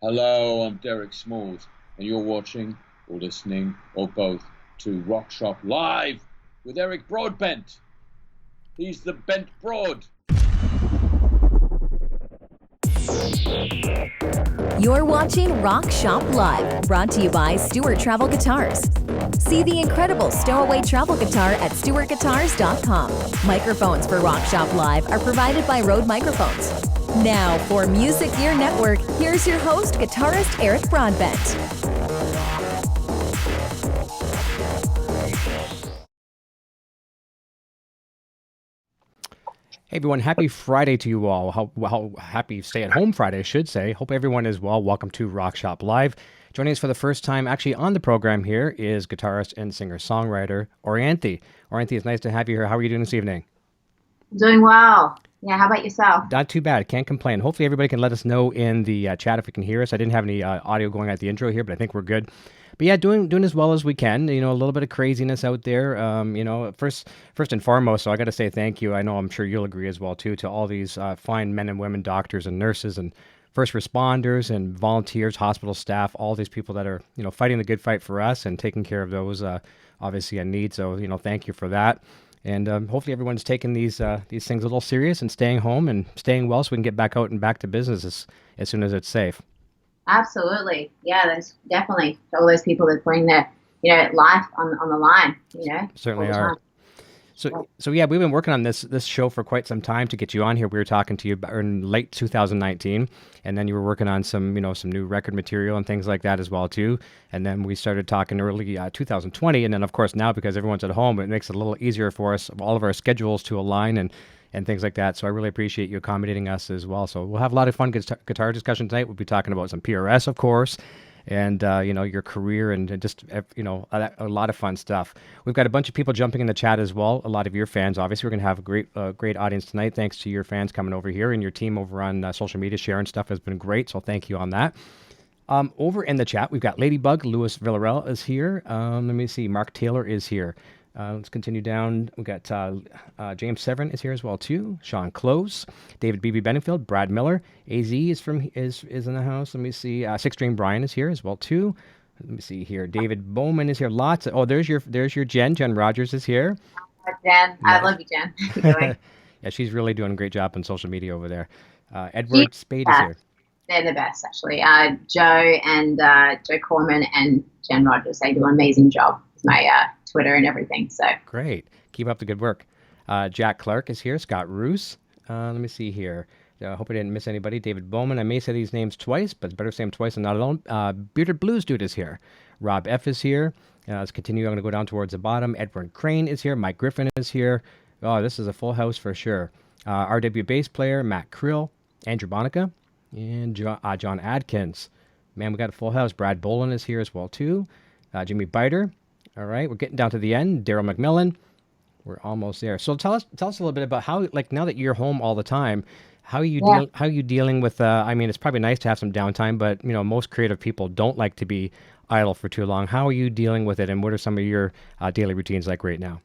Hello, I'm Derek Smalls, and you're watching, or listening, or both, to Rock Shop Live with Eric Broadbent. He's the Bent Broad. You're watching Rock Shop Live, brought to you by Stewart Travel Guitars. See the incredible stowaway travel guitar at stewartguitars.com. Microphones for Rock Shop Live are provided by Rode Microphones. Now, for Music Gear Network, here's your host, guitarist Eric Broadbent. Hey everyone, happy Friday to you all. How happy stay-at-home Friday, I should say. Hope everyone is well. Welcome to Rock Shop Live. Joining us for the first time actually on the program here is guitarist and singer-songwriter Orianthi. Orianthi, it's nice to have you here. How are you doing this evening? Doing well. Yeah, how about yourself? Not too bad. Can't complain. Hopefully everybody can let us know in the chat if you can hear us. I didn't have any audio going at the intro here, but I think we're good. But yeah, doing as well as we can. You know, a little bit of craziness out there. First and foremost, so I got to say thank you. I know I'm sure you'll agree as well too to all these fine men and women, doctors and nurses and first responders and volunteers, hospital staff, all these people that are fighting the good fight for us and taking care of those obviously in need. So thank you for that. And hopefully everyone's taking these things a little serious and staying home and staying well so we can get back out and back to business as soon as it's safe. Absolutely. Yeah, there's definitely all those people that are putting their, life on the line, Certainly are. So yeah, we've been working on this show for quite some time to get you on here. We were talking to you in late 2019, and then you were working on some new record material and things like that as well too. And then we started talking early 2020, and then of course now because everyone's at home, it makes it a little easier for us, all of our schedules to align and things like that. So I really appreciate you accommodating us as well. So we'll have a lot of fun guitar discussion tonight. We'll be talking about some PRS, of course, and your career and just a lot of fun stuff. We've got a bunch of people jumping in the chat as well. A lot of your fans. Obviously, we're going to have a great audience tonight. Thanks to your fans coming over here, and your team over on social media sharing stuff has been great. So thank you on that. Over in the chat, we've got Ladybug. Louis Villarreal is here. Let me see. Mark Taylor is here. Let's continue down. We got James Severin is here as well too. Sean Close, David B.B. Benfield, Brad Miller, AZ is in the house. Let me see. Six String Brian is here as well too. Let me see here. David Bowman is here. There's your Jen. Jen Rogers is here. Jen, I love you, Jen. How you doing? Yeah, she's really doing a great job on social media over there. Edward Spade is here. They're the best, actually. Joe and Joe Corman and Jen Rogers, they do an amazing job with my Twitter and everything. So great. Keep up the good work. Jack Clark is here. Scott Roos. Let me see here. I hope I didn't miss anybody. David Bowman. I may say these names twice, but it's better to say them twice and not alone. Bearded Blues Dude is here. Rob F. is here. Let's continue. I'm going to go down towards the bottom. Edward Crane is here. Mike Griffin is here. Oh, this is a full house for sure. RW bass player, Matt Krill, Andrew Bonica, and John Adkins. Man, we got a full house. Brad Bolin is here as well, too. Jimmy Biter. All right, we're getting down to the end. Daryl McMillan. We're almost there. So tell us a little bit about how, now that you're home all the time, how are you dealing with? I mean, it's probably nice to have some downtime, but most creative people don't like to be idle for too long. How are you dealing with it, and what are some of your daily routines like right now?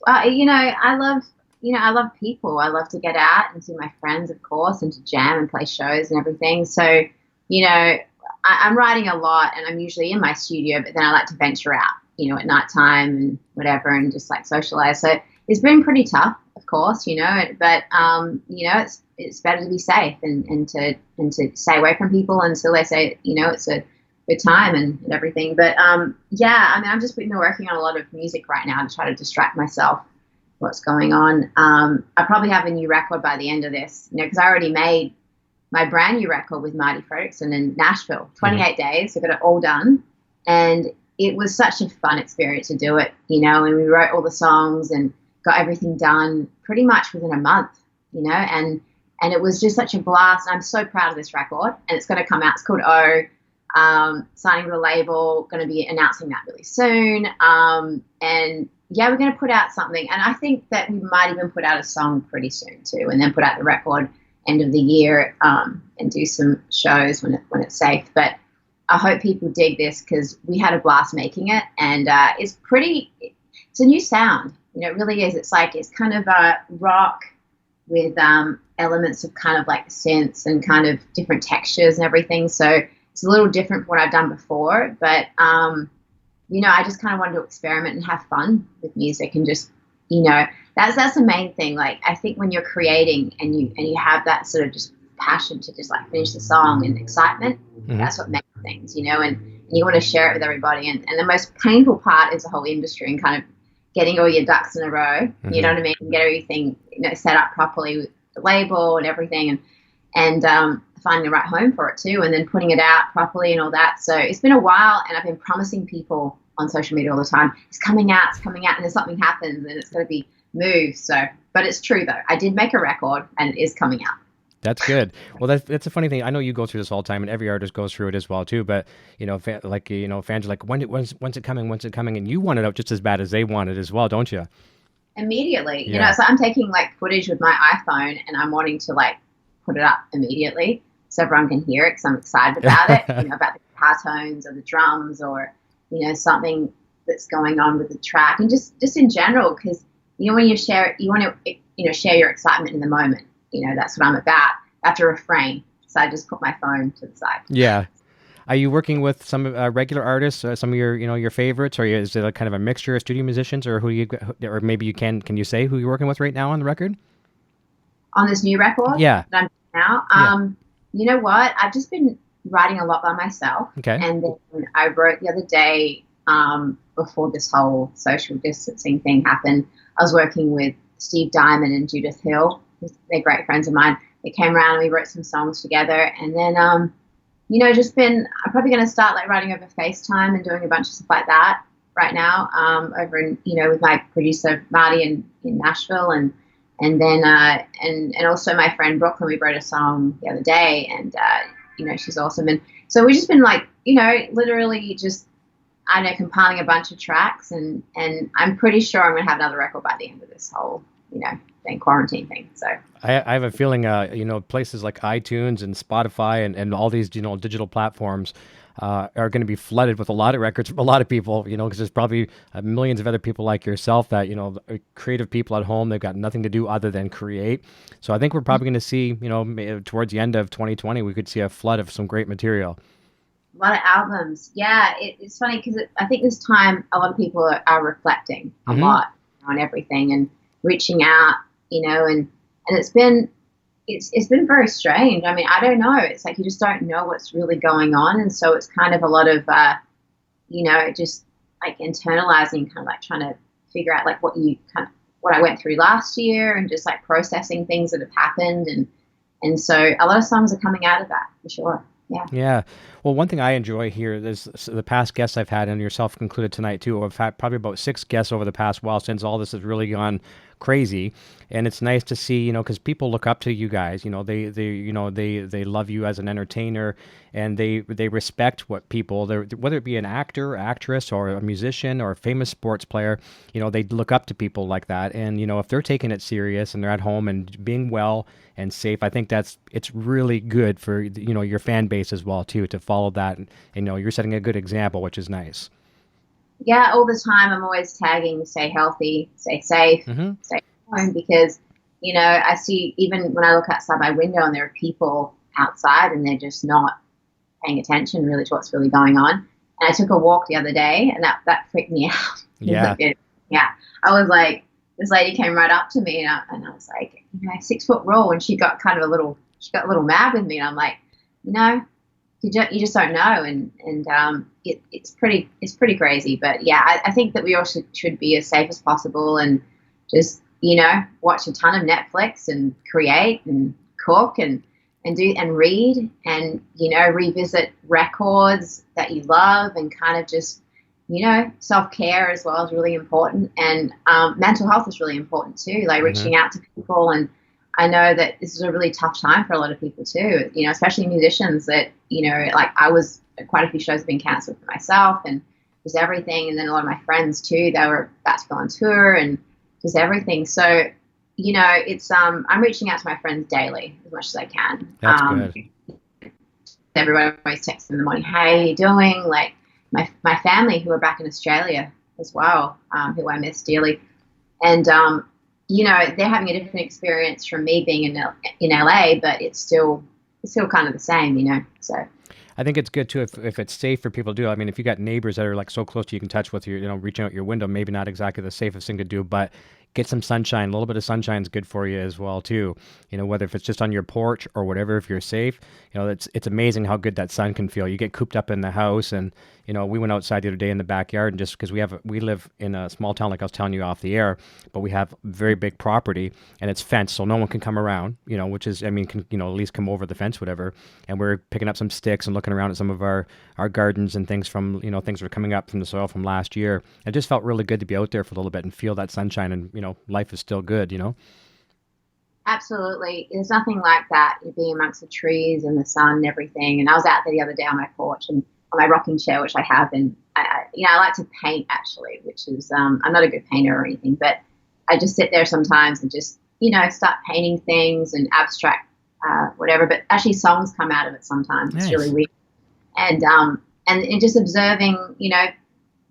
I love people. I love to get out and see my friends, of course, and to jam and play shows and everything. So, I'm writing a lot, and I'm usually in my studio, but then I like to venture out, at nighttime and whatever, and just like socialize. So it's been pretty tough, of course, but it's better to be safe and to stay away from people until they say, it's a good time and everything. But I'm just been working on a lot of music right now to try to distract myself what's going on. I probably have a new record by the end of this, because I already made my brand new record with Marty Fredrickson in Nashville, 28 days. I got it all done. And it was such a fun experience to do it, and we wrote all the songs and got everything done pretty much within a month, and it was just such a blast. I'm so proud of this record, and it's going to come out. It's called O, signing with a label, going to be announcing that really soon. And yeah, we're going to put out something. And I think that we might even put out a song pretty soon too, and then put out the record end of the year, and do some shows when it's safe. But I hope people dig this because we had a blast making it, and it's a new sound. It really is. It's kind of a rock with elements of kind of like synths and kind of different textures and everything. So it's a little different from what I've done before, but I just kind of wanted to experiment and have fun with music, and just, that's the main thing. Like, I think when you're creating and you have that sort of just passion to just like finish the song and excitement, that's what makes things, and you want to share it with everybody. And the most painful part is the whole industry and kind of getting all your ducks in a row, you know what I mean? Get everything, set up properly with the label and everything, and finding the right home for it too, and then putting it out properly and all that. So it's been a while, and I've been promising people on social media all the time, it's coming out, and then something happens and it's going to be moved. So, but it's true though. I did make a record and it is coming out. That's good. Well, that's a funny thing. I know you go through this all the time, and every artist goes through it as well too. But fans are like, when's it coming? When's it coming? And you want it out just as bad as they want it as well, don't you? Immediately, So I'm taking like footage with my iPhone, and I'm wanting to like put it up immediately so everyone can hear it, because I'm excited about it. About the guitar tones or the drums, or something that's going on with the track, and just in general, because when you share it, you want to share your excitement in the moment. That's what I'm about. I have to refrain, so I just put my phone to the side. Yeah. Are you working with some regular artists, some of your favorites, or is it a kind of a mixture of studio musicians, or or maybe you can you say who you're working with right now on the record? On this new record? Yeah. That I'm doing now? You know what? I've just been writing a lot by myself. Okay. And then I wrote the other day, before this whole social distancing thing happened, I was working with Steve Diamond and Judith Hill. They're great friends of mine. They came around and we wrote some songs together. And then, I'm probably going to start like writing over FaceTime and doing a bunch of stuff like that right now, over in, with my producer Marty in Nashville, and then and also my friend Brooklyn. We wrote a song the other day, and she's awesome. And so we've just been like, literally just, compiling a bunch of tracks, and I'm pretty sure I'm going to have another record by the end of this whole, quarantine thing. So I have a feeling, places like iTunes and Spotify and all these, digital platforms are going to be flooded with a lot of records from a lot of people, because there's probably millions of other people like yourself that, creative people at home, they've got nothing to do other than create. So I think we're probably going to see, towards the end of 2020, we could see a flood of some great material. A lot of albums. Yeah, it's funny because I think this time a lot of people are reflecting a lot on everything and reaching out, and it's been very strange. I mean, I don't know. It's like you just don't know what's really going on, and so it's kind of a lot of just like internalizing, kind of like trying to figure out like what I went through last year, and just like processing things that have happened, and so a lot of songs are coming out of that for sure. Yeah. Yeah. Well, one thing I enjoy here is the past guests I've had, and yourself included tonight too. I've had probably about 6 guests over the past while since all this has really gone crazy, and it's nice to see, because people look up to you guys. They love you as an entertainer, and they respect what people, whether it be an actor, actress, or a musician, or a famous sports player. They look up to people like that, and if they're taking it serious and they're at home and being well and safe, I think it's really good for your fan base as well too, to follow that. And you're setting a good example, which is nice. Yeah, all the time I'm always tagging, stay healthy, stay safe, stay home, because I see, even when I look outside my window and there are people outside and they're just not paying attention really to what's really going on. And I took a walk the other day, and that freaked me out. Yeah. I was like, this lady came right up to me, and I was like, 6 foot rule, and she got a little mad with me, and I'm like, you just don't know, and it's pretty crazy. But yeah, I think that we all should be as safe as possible, and just watch a ton of Netflix and create and cook and do and read, and revisit records that you love, and kind of just self-care as well is really important, and mental health is really important too, like reaching out to people. And I know that this is a really tough time for a lot of people too, especially musicians that, like quite a few shows have been cancelled for myself, and just everything. And then a lot of my friends too, they were about to go on tour, and just everything. So, it's, I'm reaching out to my friends daily as much as I can. That's good. Everyone always texts in the morning, hey, how you doing? Like my family who are back in Australia as well, who I miss dearly. And, you know, they're having a different experience from me being in LA, but it's still kind of the same, you know. So I think it's good too if it's safe for people to do. I mean, if you got neighbors that are like so close to you can touch with your, you know, reaching out your window, maybe not exactly the safest thing to do, but get some sunshine. A little bit of sunshine is good for you as well too. You know, whether if it's just on your porch or whatever, if you're safe, you know, it's amazing how good that sun can feel. You get cooped up in the house, and you know, we went outside the other day in the backyard, and just because we live in a small town, like I was telling you off the air, but we have very big property and it's fenced, so no one can come around. You know, which is, I mean, can, you know, at least come over the fence, whatever. And we're picking up some sticks and looking around at some of our gardens and things from, you know, things that are coming up from the soil from last year. It just felt really good to be out there for a little bit and feel that sunshine, and you know, life is still good, you know? absolutely, there's nothing like that, you being amongst the trees and the sun and everything. And I was out there the other day on my porch and on my rocking chair, which I have, and you know, I like to paint actually, which is I'm not a good painter or anything, but I just sit there sometimes and just, you know, start painting things and abstract whatever. But actually, songs come out of it sometimes. Nice. It's really weird, and just observing, you know,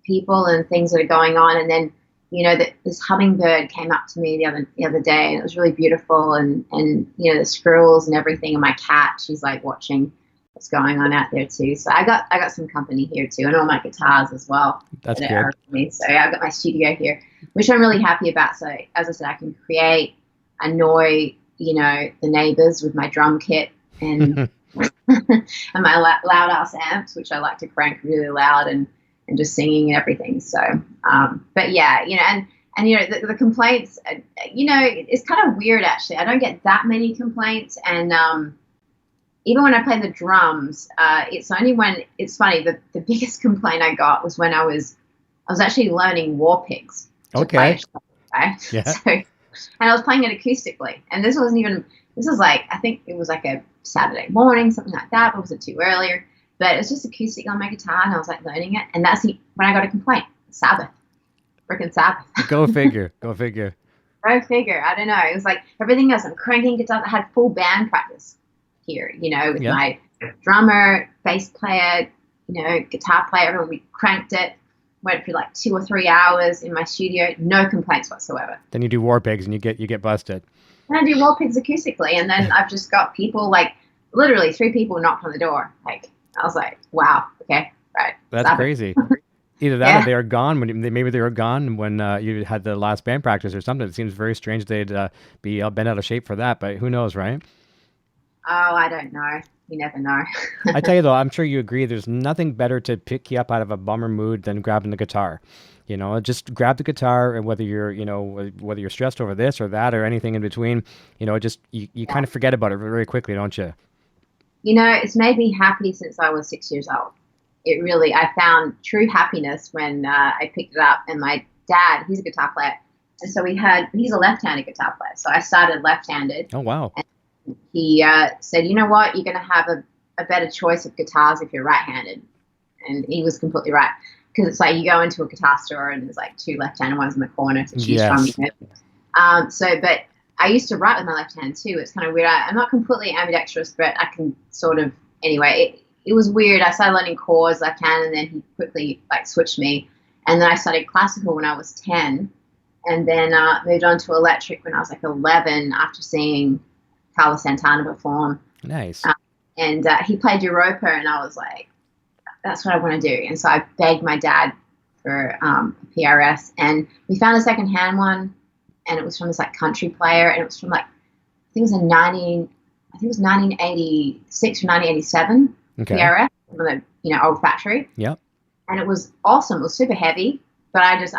people and things that are going on. And then, you know, this hummingbird came up to me the other day, and it was really beautiful. And you know, the squirrels and everything, and my cat, she's like watching what's going on out there too. So I got some company here too, and all my guitars as well. That's that good. are with me. So I've got my studio here, which I'm really happy about. So as I said, I can create, annoy, you know, the neighbors with my drum kit and and my loud ass amps, which I like to crank really loud and just singing and everything. So, but yeah, you know, and you know, the complaints, you know, it's kind of weird actually. I don't get that many complaints, and even when I play the drums, it's only when it's funny. The biggest complaint I got was when I was actually learning War Pigs. Okay. Right? Yeah. So, and I was playing it acoustically, and this was like, I think it was like a Saturday morning, something like that, but it wasn't too earlier. But it was just acoustic on my guitar, and I was like learning it, and that's when I got a complaint. Sabbath, freaking Sabbath. Go figure. Go figure. Go figure. I don't know. It was like everything else. I'm cranking guitars. I had full band practice here, you know, with my drummer, bass player, you know, guitar player. Everyone, we cranked it. Went for like 2 or 3 hours in my studio. No complaints whatsoever. Then you do War Pigs, and you get busted. And I do War Pigs acoustically, and then I've just got people, like literally 3 people knocked on the door. Like, I was like, wow, okay, right. That's Sabbath. crazy. Either that or they were gone maybe they were gone when you had the last band practice or something. It seems very strange they'd be bent out of shape for that, but who knows, right? Oh, I don't know. You never know. I tell you though, I'm sure you agree. There's nothing better to pick you up out of a bummer mood than grabbing the guitar. You know, just grab the guitar, and whether you're stressed over this or that or anything in between, you know, just you kind of forget about it very quickly, don't you? You know, it's made me happy since I was 6 years old. I found true happiness when I picked it up. And my dad, he's a guitar player, and so he's a left-handed guitar player. So I started left-handed. Oh wow! And he said, you know what, you're going to have a better choice of guitars if you're right-handed, and he was completely right. Because it's like you go into a guitar store and there's like 2 left-handed ones in the corner to choose from. You know? But I used to write with my left hand too. It's kind of weird. I'm not completely ambidextrous, but I can sort of. Anyway, it was weird. I started learning chords left hand, and then he quickly like switched me. And then I studied classical when I was 10, and then moved on to electric when I was like 11 after seeing Carlo Santin perform. Nice. And he played Europa, and I was like, that's what I want to do. And so I begged my dad for a PRS, and we found a secondhand one, and it was from this like country player, and it was from like, I think it was 1986 or 1987 PRS from the, you know, old factory. Yep. And it was awesome. It was super heavy, but I just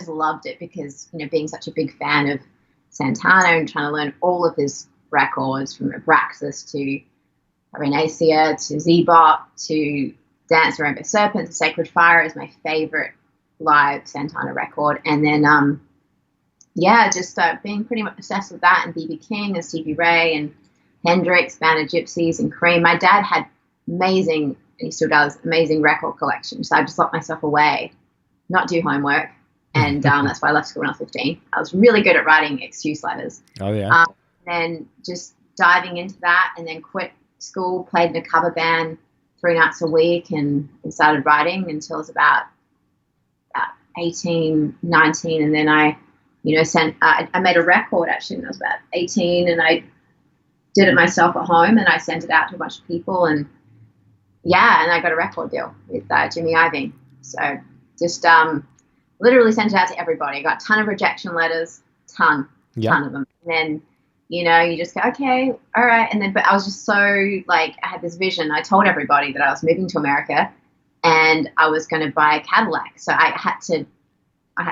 loved it because, you know, being such a big fan of Santana and trying to learn all of his records from Abraxas to Renacia to Zebop to Dance Around the Serpent to Sacred Fire is my favorite live Santana record. And then, just being pretty much obsessed with that, and B.B. King and Stevie Ray and Hendrix, Band of Gypsies and Cream. My dad had amazing, and he still does, amazing record collection. So I just locked myself away, not do homework. And that's why I left school when I was 15. I was really good at writing excuse letters. Oh, yeah. And just diving into that, and then quit school, played in a cover band 3 nights a week, and started writing until I was about 18, 19. And then I I made a record actually when I was about 18, and I did it myself at home, and I sent it out to a bunch of people, and I got a record deal with Jimmy Iovine. So just literally sent it out to everybody. I got a ton of rejection letters, ton of them. And then, you just go, okay, all right. And then, but I was just so I had this vision. I told everybody that I was moving to America and I was going to buy a Cadillac. So I had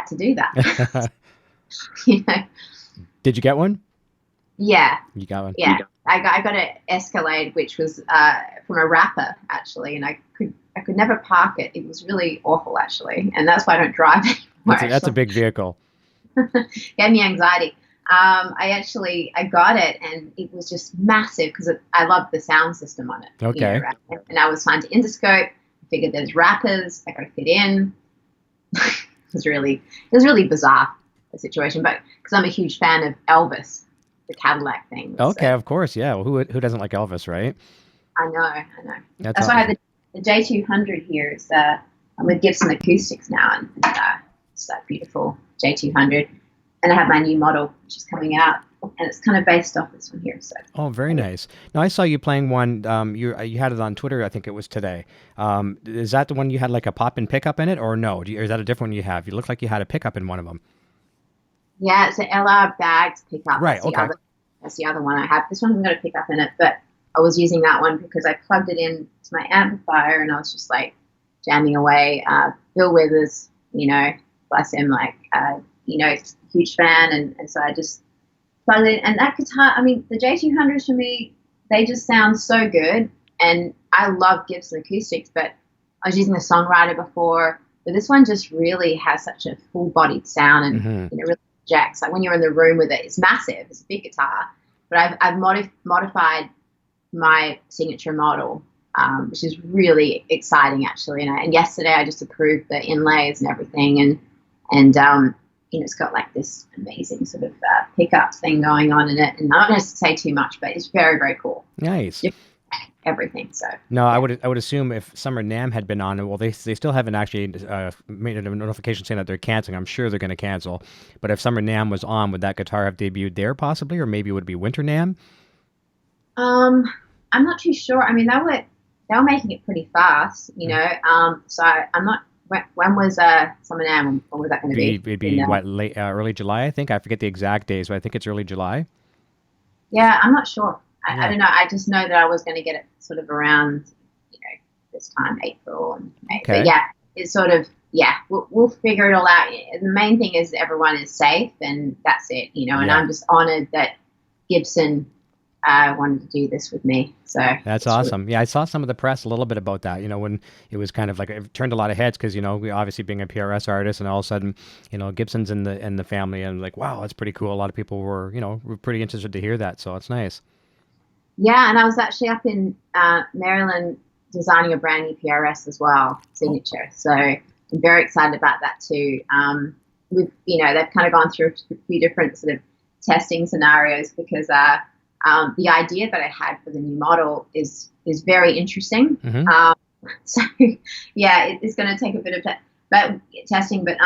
to do that. Did you get one? Yeah. You got one? Yeah. I got an Escalade, which was from a rapper, actually, and I could never park it. It was really awful, actually, and that's why I don't drive anymore. That's a big vehicle. Gave me anxiety. I got it, and it was just massive because I loved the sound system on it. Okay. And I was trying to Interscope. I figured there's rappers. I got to fit in. It was really bizarre, the situation, but because I'm a huge fan of Elvis. The Cadillac thing. Okay, of course, yeah. Well, who doesn't like Elvis, right? I know. That's awesome. why I have the J200 here. Is I'm with Gibson Acoustics now, and it's that beautiful J200. And I have my new model, which is coming out, and it's kind of based off this one here. So. Oh, very nice. Now I saw you playing one. You had it on Twitter. I think it was today. Is that the one you had like a pop-in pickup in it, or no? Or is that a different one you have? You look like you had a pickup in one of them. Yeah, it's an LR Bags pickup. Right, That's the other one I have. This one hasn't got a pickup in it, but I was using that one because I plugged it in to my amplifier and I was just jamming away. Bill Withers, bless him, huge fan, and so I just plugged it in. And that guitar, the J200s for me, they just sound so good. And I love Gibson Acoustics, but I was using the Songwriter before, but this one just really has such a full-bodied sound and really jacks. Like when you're in the room with it, it's massive. It's a big guitar, but I've modified my signature model, which is really exciting actually. And yesterday I just approved the inlays and everything, and it's got this amazing sort of pickup thing going on in it. And I'm not going to say too much, but it's very, very cool. Nice. Everything. So no, yeah. I would assume if Summer NAMM had been on, well, they still haven't actually made a notification saying that they're canceling. I'm sure they're going to cancel. But if Summer NAMM was on, would that guitar have debuted there possibly, or maybe it would be Winter NAMM? I'm not too sure. They were making it pretty fast, So I'm not. When was Summer NAMM? When was that going to be? It'd be late, early July, I think. I forget the exact days, but I think it's early July. Yeah, I'm not sure. I don't know. I just know that I was going to get it sort of around, this time, April and May. Okay. But yeah, it's sort of, we'll figure it all out. The main thing is everyone is safe, and that's it, and I'm just honored that Gibson wanted to do this with me. So that's awesome. Really... Yeah, I saw some of the press a little bit about that, when it was kind of it turned a lot of heads because, we obviously being a PRS artist, and all of a sudden, Gibson's in the family, and wow, that's pretty cool. A lot of people were, were pretty interested to hear that. So it's nice. Yeah, and I was actually up in Maryland designing a brand new PRS as well, signature. So I'm very excited about that too. They've kind of gone through a few different sort of testing scenarios because the idea that I had for the new model is very interesting. Mm-hmm. So yeah, it's going to take a bit of testing, but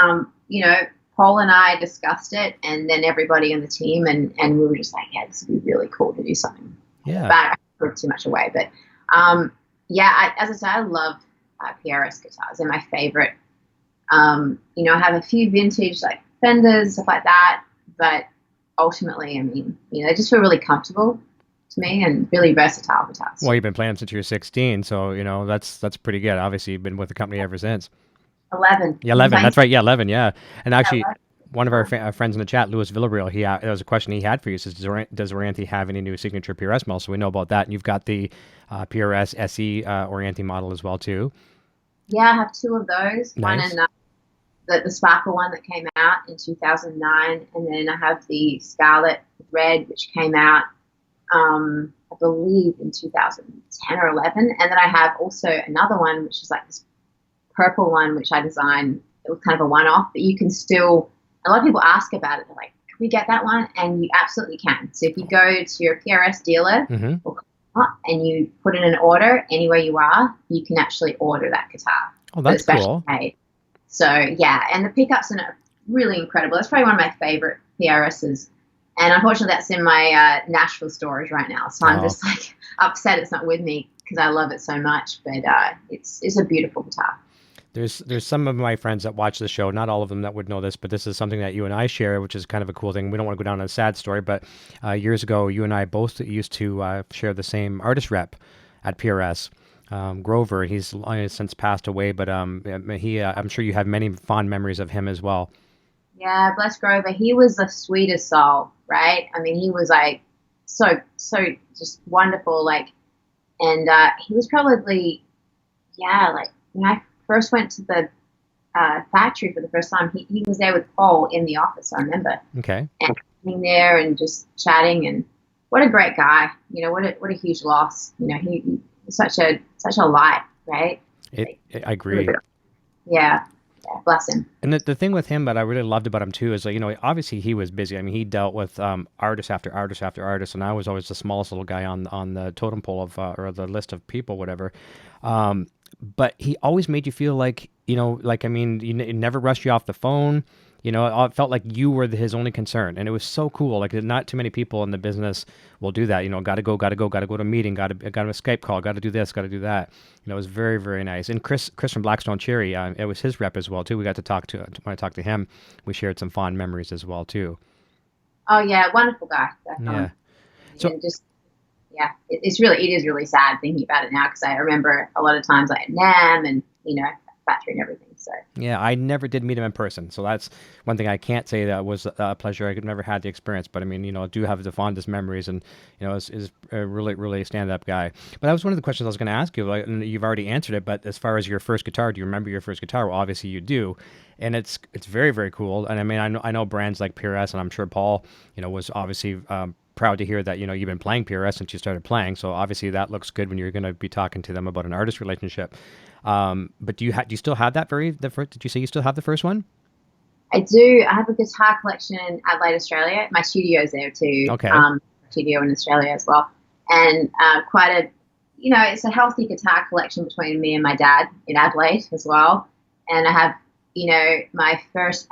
Paul and I discussed it, and then everybody on the team, and we were just this would be really cool to do something. Yeah. But I don't give too much away. But as I said, I love PRS guitars. They're my favorite. I have a few vintage Fenders, stuff like that. But ultimately, they just feel really comfortable to me and really versatile guitars. Well, you've been playing them since you were 16, so that's pretty good. Obviously, you've been with the company ever since. 11. Yeah, 11. That's right. Yeah, 11. Yeah, and actually. One of our friends in the chat, Louis Villarreal, there was a question he had for you. Says, does Orianthi have any new signature PRS models? So we know about that. And you've got the PRS SE Orianthi model as well, too. Yeah, I have two of those. Nice. One in the Sparkle one that came out in 2009. And then I have the Scarlet Red, which came out, I believe, in 2010 or 11. And then I have also another one, which is this purple one, which I designed. It was kind of a one-off, but you can still... A lot of people ask about it. They're like, can we get that one? And you absolutely can. So if you go to your PRS dealer and you put in an order anywhere you are, you can actually order that guitar. Oh, that's cool. Made. So, yeah. And the pickups are really incredible. That's probably one of my favorite PRSs. And unfortunately, that's in my Nashville storage right now. So I'm just like upset it's not with me because I love it so much. But it's a beautiful guitar. There's some of my friends that watch the show, not all of them that would know this, but this is something that you and I share, which is kind of a cool thing. We don't want to go down a sad story, but years ago, you and I both used to share the same artist rep at PRS. Grover, he's since passed away, but I'm sure you have many fond memories of him as well. Yeah, bless Grover. He was the sweetest soul, right? I mean, he was like so just wonderful, like, and he was probably, like when I first went to the factory for the first time, he was there with Paul in the office, I remember. Okay. And being there and just chatting, and what a great guy. You know, what a huge loss. You know, he was such a light, right? I agree. Yeah, bless him. And the thing with him that I really loved about him too is, like, you know, obviously he was busy. I mean, he dealt with artist after artist after artist, and I was always the smallest little guy on the totem pole of or the list of people, whatever. But he always made you feel like, you know, like, I mean, he never rushed you off the phone. You know, it felt like you were his only concern, and it was so cool. Like, not too many people in the business will do that. You know, got to go to a meeting, got a Skype call, got to do this, got to do that. You know, it was very, very nice. And Chris from Blackstone Cherry, it was his rep as well too. We got to talk to when I talked to him, we shared some fond memories as well too. Oh yeah, wonderful guy. Definitely. Yeah. So and just it is really sad thinking about it now, because I remember a lot of times like at NAMM and, you know, factory and everything. So yeah, I never did meet him in person, so that's one thing I can't say that was a pleasure. I could never had the experience, but I mean, you know, I do have the fondest memories, and you know, is a really stand-up guy. But that was one of the questions I was going to ask you. Like, and you've already answered it. But as far as your first guitar, do you remember your first guitar? Well, obviously you do, and it's very, very cool. And I mean, I know brands like PRS, and I'm sure Paul, you know, was obviously proud to hear that, you know, you've been playing PRS since you started playing. So obviously that looks good when you're going to be talking to them about an artist relationship. But do you still have that did you say you still have the first one? I do. I have a guitar collection in Adelaide, Australia. My studio's there too. Okay. Studio in Australia as well. And quite a, you know, it's a healthy guitar collection between me and my dad in Adelaide as well. And I have, you know, my first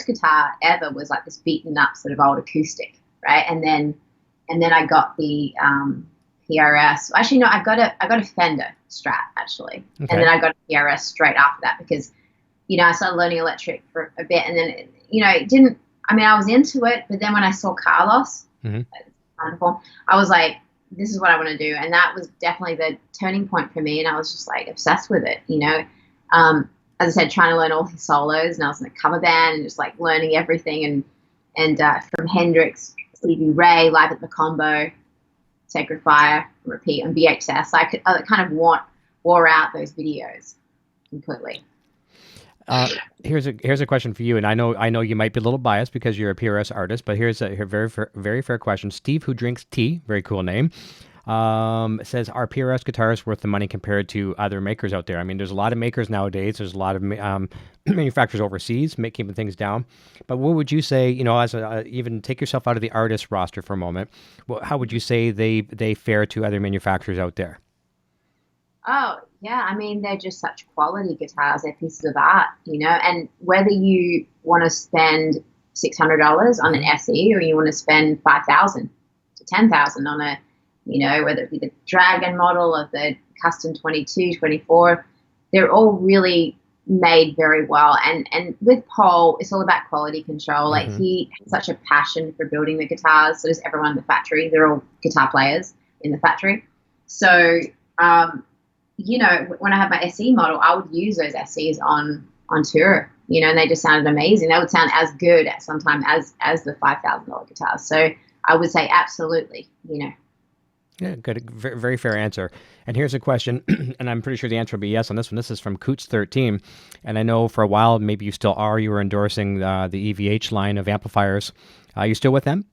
guitar ever was like this beaten up sort of old acoustic, right? And then I got the PRS. Actually, no, I got a Fender Strat actually, okay. And then I got a PRS straight after that because, you know, I started learning electric for a bit, and then you know, it didn't. I mean, I was into it, but then when I saw Carlos, wonderful, I was like, this is what I want to do, and that was definitely the turning point for me. And I was just like obsessed with it, you know. As I said, trying to learn all his solos, and I was in a cover band and just like learning everything, and from Hendrix, Stevie Ray, Live at the Combo, Sacred Fire, Repeat, and VHS. I kind of wore out those videos completely. Here's a question for you, and I know you might be a little biased because you're a PRS artist, but here's a very fair question. Steve, who drinks tea, very cool name, says, are PRS guitars worth the money compared to other makers out there? I mean, there's a lot of makers nowadays. There's a lot of manufacturers overseas keeping things down. But what would you say, you know, as even take yourself out of the artist roster for a moment, how would you say they fare to other manufacturers out there? Oh, yeah. I mean, they're just such quality guitars. They're pieces of art, you know, and whether you want to spend $600 on an SE or you want to spend $5,000 to $10,000 on a, you know, whether it be the Dragon model or the Custom 22, 24, they're all really made very well. And with Paul, it's all about quality control. Like he has such a passion for building the guitars. So does everyone in the factory. They're all guitar players in the factory. So, you know, when I had my SE model, I would use those SEs on tour, you know, and they just sounded amazing. They would sound as good at some time as the $5,000 guitars. So I would say absolutely, you know. Yeah, good. Very fair answer. And here's a question, and I'm pretty sure the answer will be yes on this one. This is from Coots13, and I know for a while, maybe you still are, you were endorsing the EVH line of amplifiers. Are you still with them?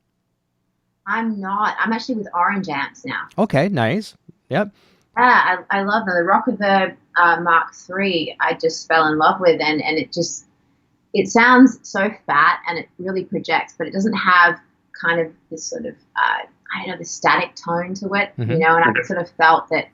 I'm not. I'm actually with Orange Amps now. Okay, nice. Yep. Yeah, I love them. The Rockaverb Mark III, I just fell in love with, and it sounds so fat, and it really projects, but it doesn't have kind of this sort of I don't know, the static tone to it, you know, and I sort of felt that,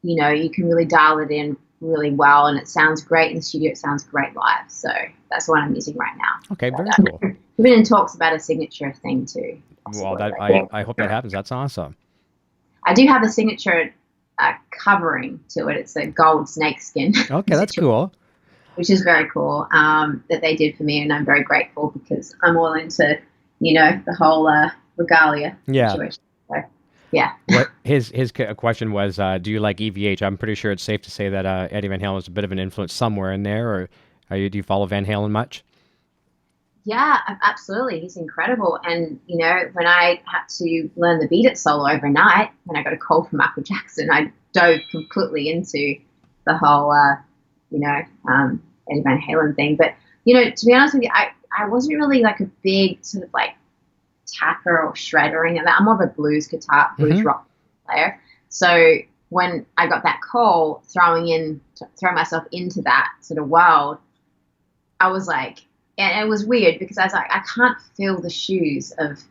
you know, you can really dial it in really well, and it sounds great in the studio. It sounds great live. So that's what I'm using right now. Okay, very cool. We've been in talks about a signature thing too. Well, I hope that happens. That's awesome. I do have a signature covering to it. It's a gold snakeskin. Okay, that's cool. Which is very cool that they did for me, and I'm very grateful because I'm all into, the whole regalia situation. So, yeah. His question was, do you like EVH? I'm pretty sure it's safe to say that Eddie Van Halen is a bit of an influence somewhere in there, or do you follow Van Halen much? Yeah, absolutely. He's incredible. And, when I had to learn the Beat It solo overnight, when I got a call from Michael Jackson, I dove completely into the whole, Eddie Van Halen thing. But, to be honest with you, I wasn't really like a big sort of like tapper or shredder or anything like that. I'm more of a blues rock player. So when I got that call, throw myself into that sort of world, I was like, and it was weird because I was like, I can't fill the shoes of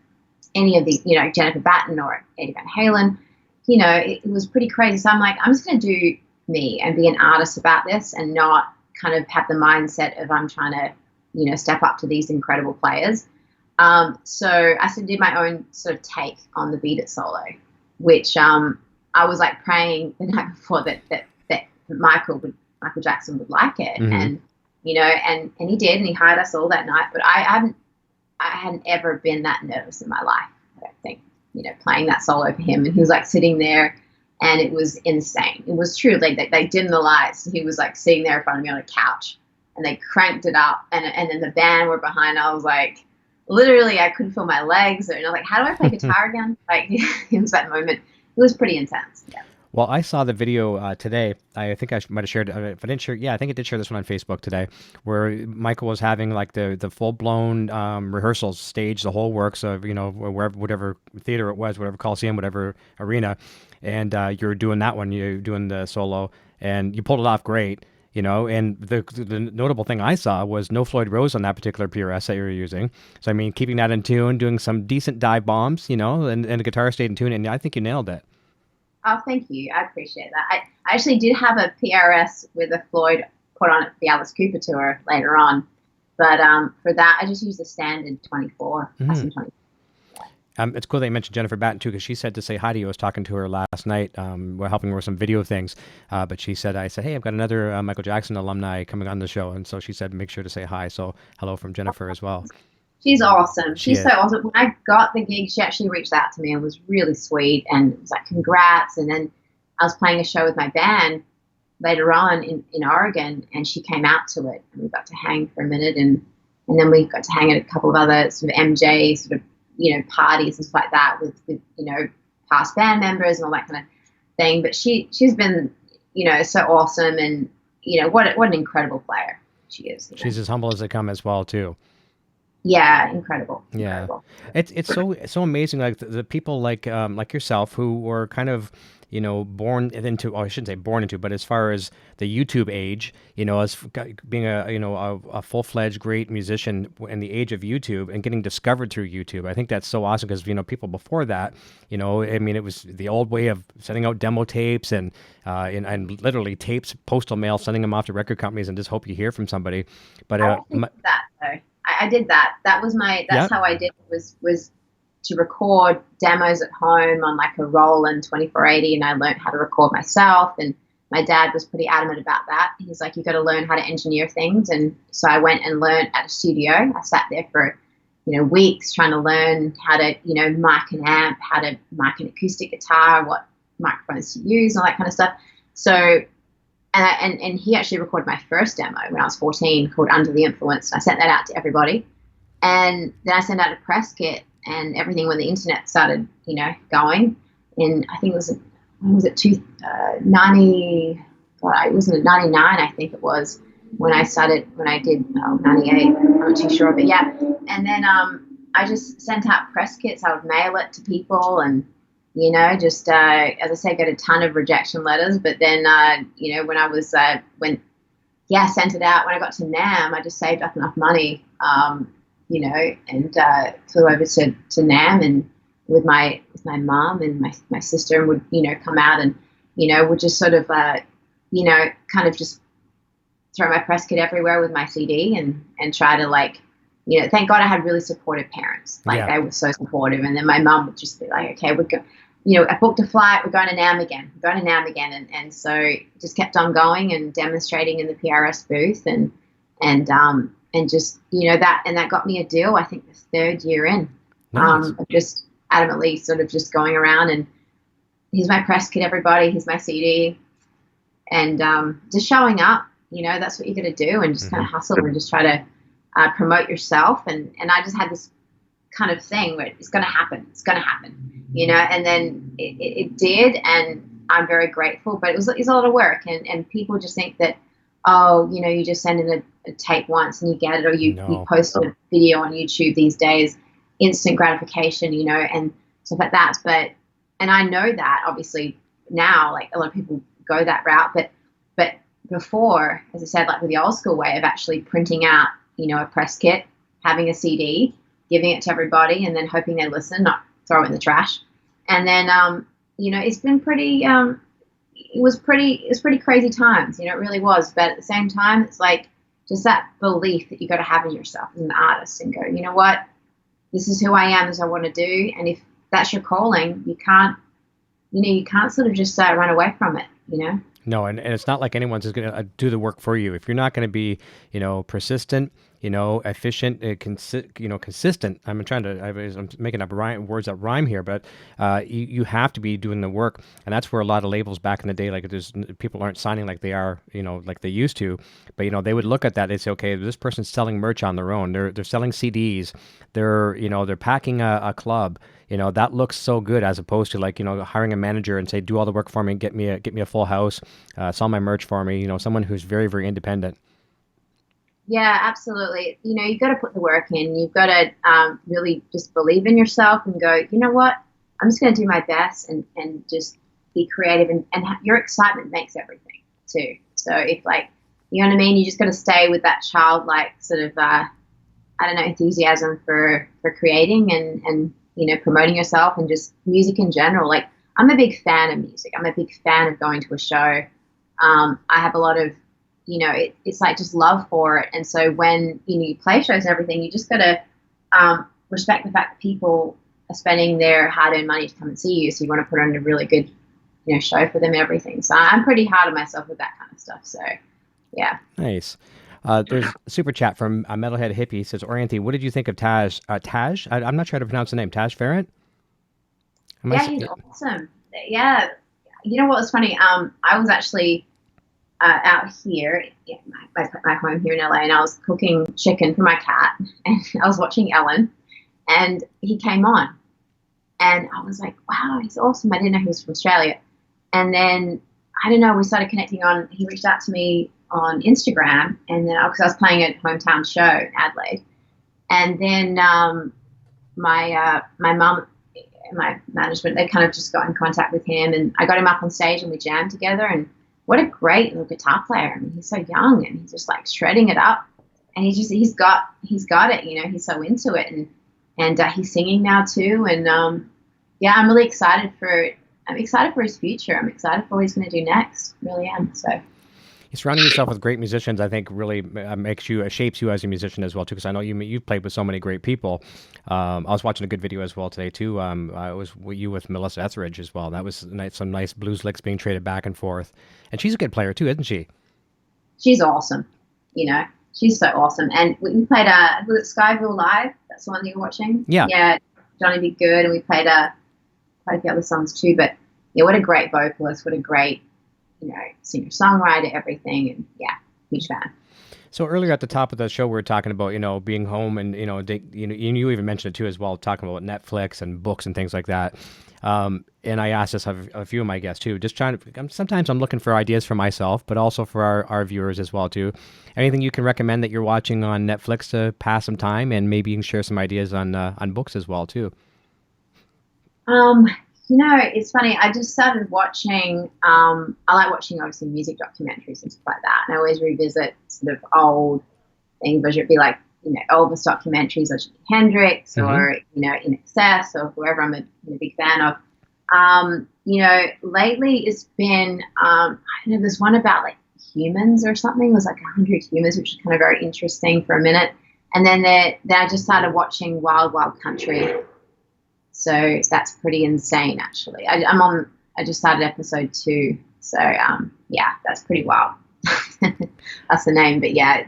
any of the, Jennifer Batten or Eddie Van Halen. It was pretty crazy. So I'm like, I'm just going to do me and be an artist about this and not kind of have the mindset of I'm trying to, step up to these incredible players. So I did my own sort of take on the Beat It solo, which I was like praying the night before that Michael Jackson would like it. Mm-hmm. And and he did, and he hired us all that night. But I hadn't ever been that nervous in my life, I don't think, playing that solo for him. And he was like sitting there, and it was insane. It was true. Like they dimmed the lights, and he was like sitting there in front of me on a couch, and they cranked it up, and then the band were behind. I was like, literally, I couldn't feel my legs. And I was like, how do I play guitar again? Like, it was that moment. It was pretty intense. Yeah. Well, I saw the video today. I think I might have shared. If I didn't share, I think I did share this one on Facebook today, where Michael was having like the full blown rehearsals, stage, the whole works of wherever, whatever theater it was, whatever Coliseum, whatever arena, and you're doing that one. You're doing the solo, and you pulled it off great. And the notable thing I saw was no Floyd Rose on that particular PRS that you were using. So I mean, keeping that in tune, doing some decent dive bombs, and the guitar stayed in tune, and I think you nailed it. Oh, thank you. I appreciate that. I actually did have a PRS with a Floyd put on at the Alice Cooper tour later on. But for that, I just used the standard 24. Mm-hmm. 24. It's cool that you mentioned Jennifer Batten, too, because she said to say hi to you. I was talking to her last night. We're helping her with some video things. But I said, hey, I've got another Michael Jackson alumni coming on the show. And so she said, make sure to say hi. So hello from Jennifer as well. She's awesome. She's so awesome. When I got the gig, she actually reached out to me and was really sweet and was like, congrats. And then I was playing a show with my band later on in Oregon, and she came out to it, and we got to hang for a minute, and then we got to hang at a couple of other sort of MJ sort of, parties and stuff like that with past band members and all that kind of thing. But she's been, so awesome, and, what an incredible player she is. She's as humble as they come as well, too. Yeah, incredible. Yeah, it's so amazing. Like the people like yourself who were kind of born into, I shouldn't say born into, but as far as the YouTube age, as being a full-fledged great musician in the age of YouTube and getting discovered through YouTube. I think that's so awesome because people before that, I mean, it was the old way of sending out demo tapes and literally tapes, postal mail, sending them off to record companies and just hope you hear from somebody. But I did that. That was that's how I did it, was to record demos at home on like a Roland 2480, and I learned how to record myself, and my dad was pretty adamant about that. He's like, you've got to learn how to engineer things. And so I went and learned at a studio. I sat there for weeks trying to learn how to mic an amp, how to mic an acoustic guitar, what microphones to use, all that kind of stuff. So and he actually recorded my first demo when I was 14 called Under the Influence. I sent that out to everybody. And then I sent out a press kit and everything when the internet started, going. And I think it was, when was it, 99, I think it was, when I did 98, I'm not too sure. But yeah. And then I just sent out press kits. I would mail it to people and, just, as I say, got a ton of rejection letters. But then, when I was, sent it out, when I got to NAMM, I just saved up enough money, and flew over to NAMM and with my mom and my sister, and would, come out and, would just sort of, kind of just throw my press kit everywhere with my CD and try to like, thank God I had really supportive parents. Like they were so supportive. And then my mum would just be like, okay, we're going, I booked a flight, we're going to NAMM again. And so just kept on going and demonstrating in the PRS booth and just, that got me a deal, I think the third year in. Nice. Just adamantly sort of just going around and here's my press kit, everybody, here's my CD. And just showing up, that's what you're going to do and just kind of hustle and just try to promote yourself. And I just had this kind of thing where it's going to happen. It's going to happen, and then it did. And I'm very grateful, but it's a lot of work. And people just think that, you just send in a tape once and you get it, or you post a video on YouTube these days, instant gratification, and stuff like that. And I know that obviously now, like a lot of people go that route, but before, as I said, like with the old school way of actually printing out, a press kit, having a CD, giving it to everybody, and then hoping they listen, not throw it in the trash. And then, it's been pretty, it was pretty crazy times, it really was. But at the same time, it's like just that belief that you got to have in yourself as an artist and go, you know what, this is who I am, this is what I want to do. And if that's your calling, you can't sort of just run away from it, No, and it's not like anyone's just going to do the work for you. If you're not going to be, persistent, efficient, consistent. I'm making up words that rhyme here, but you have to be doing the work, and that's where a lot of labels back in the day, like people aren't signing like they are, like they used to. But they would look at that. They say, okay, this person's selling merch on their own. They're selling CDs. They're packing a club. That looks so good, as opposed to like, hiring a manager and say, do all the work for me, get me a full house, sell my merch for me, someone who's very, very independent. Yeah, absolutely. You've got to put the work in. You've got to really just believe in yourself and go, you know what, I'm just going to do my best and just be creative. And your excitement makes everything too. So if like, you know what I mean? You just got to stay with that childlike sort of, enthusiasm for creating and promoting yourself and just music in general. Like I'm a big fan of music. I'm a big fan of going to a show. I have a lot of, it's like just love for it. And so when, you play shows and everything, you just got to respect the fact that people are spending their hard-earned money to come and see you. So you want to put on a really good, show for them and everything. So I'm pretty hard on myself with that kind of stuff. So, yeah. Nice. There's a super chat from Metalhead Hippie. He says, Orianthi, what did you think of Taj? Taj? I'm not sure how to pronounce the name. Taj Farrant? He's awesome. Yeah. You know what was funny? I was actually out here, my home here in LA, and I was cooking chicken for my cat, and I was watching Ellen, and he came on, and I was like, wow, he's awesome. I didn't know he was from Australia. And then, I don't know, we started connecting he reached out to me on Instagram, and then because I was playing a hometown show in Adelaide, and then my mum and my management, they kind of just got in contact with him, and I got him up on stage and we jammed together. And what a great little guitar player! I mean, he's so young and he's just like shredding it up, and he's got it. He's so into it, and he's singing now too. And I'm really excited for his future. I'm excited for what he's going to do next. Really am. So. Surrounding yourself with great musicians, I think, really shapes you as a musician as well too. Because I know you've played with so many great people. I was watching a good video as well today too. I was with Melissa Etheridge as well. That was some nice blues licks being traded back and forth. And she's a good player too, isn't she? She's awesome. She's so awesome. And we played was it Skyville Live? That's the one that you're watching. Yeah. Yeah, Johnny Be Good, and we played quite a few other songs too. But yeah, what a great vocalist! What a great singer, songwriter, everything. And yeah, huge fan. So earlier at the top of the show, we were talking about, being home and, you even mentioned it too as well, talking about Netflix and books and things like that. And I asked this of a few of my guests too, just sometimes I'm looking for ideas for myself, but also for our viewers as well too. Anything you can recommend that you're watching on Netflix to pass some time, and maybe you can share some ideas on books as well too. It's funny. I just started watching, I like watching obviously music documentaries and stuff like that. And I always revisit sort of old things, whether it be like, Elvis documentaries or Hendrix or, In Excess or whoever I'm a big fan of. lately it's been, I don't know, there's one about like humans or something. It was like 100 humans, which is kind of very interesting for a minute. And then I just started watching Wild Wild Country. So that's pretty insane, actually. I just started episode 2. So, yeah, that's pretty wild. That's the name. But yeah,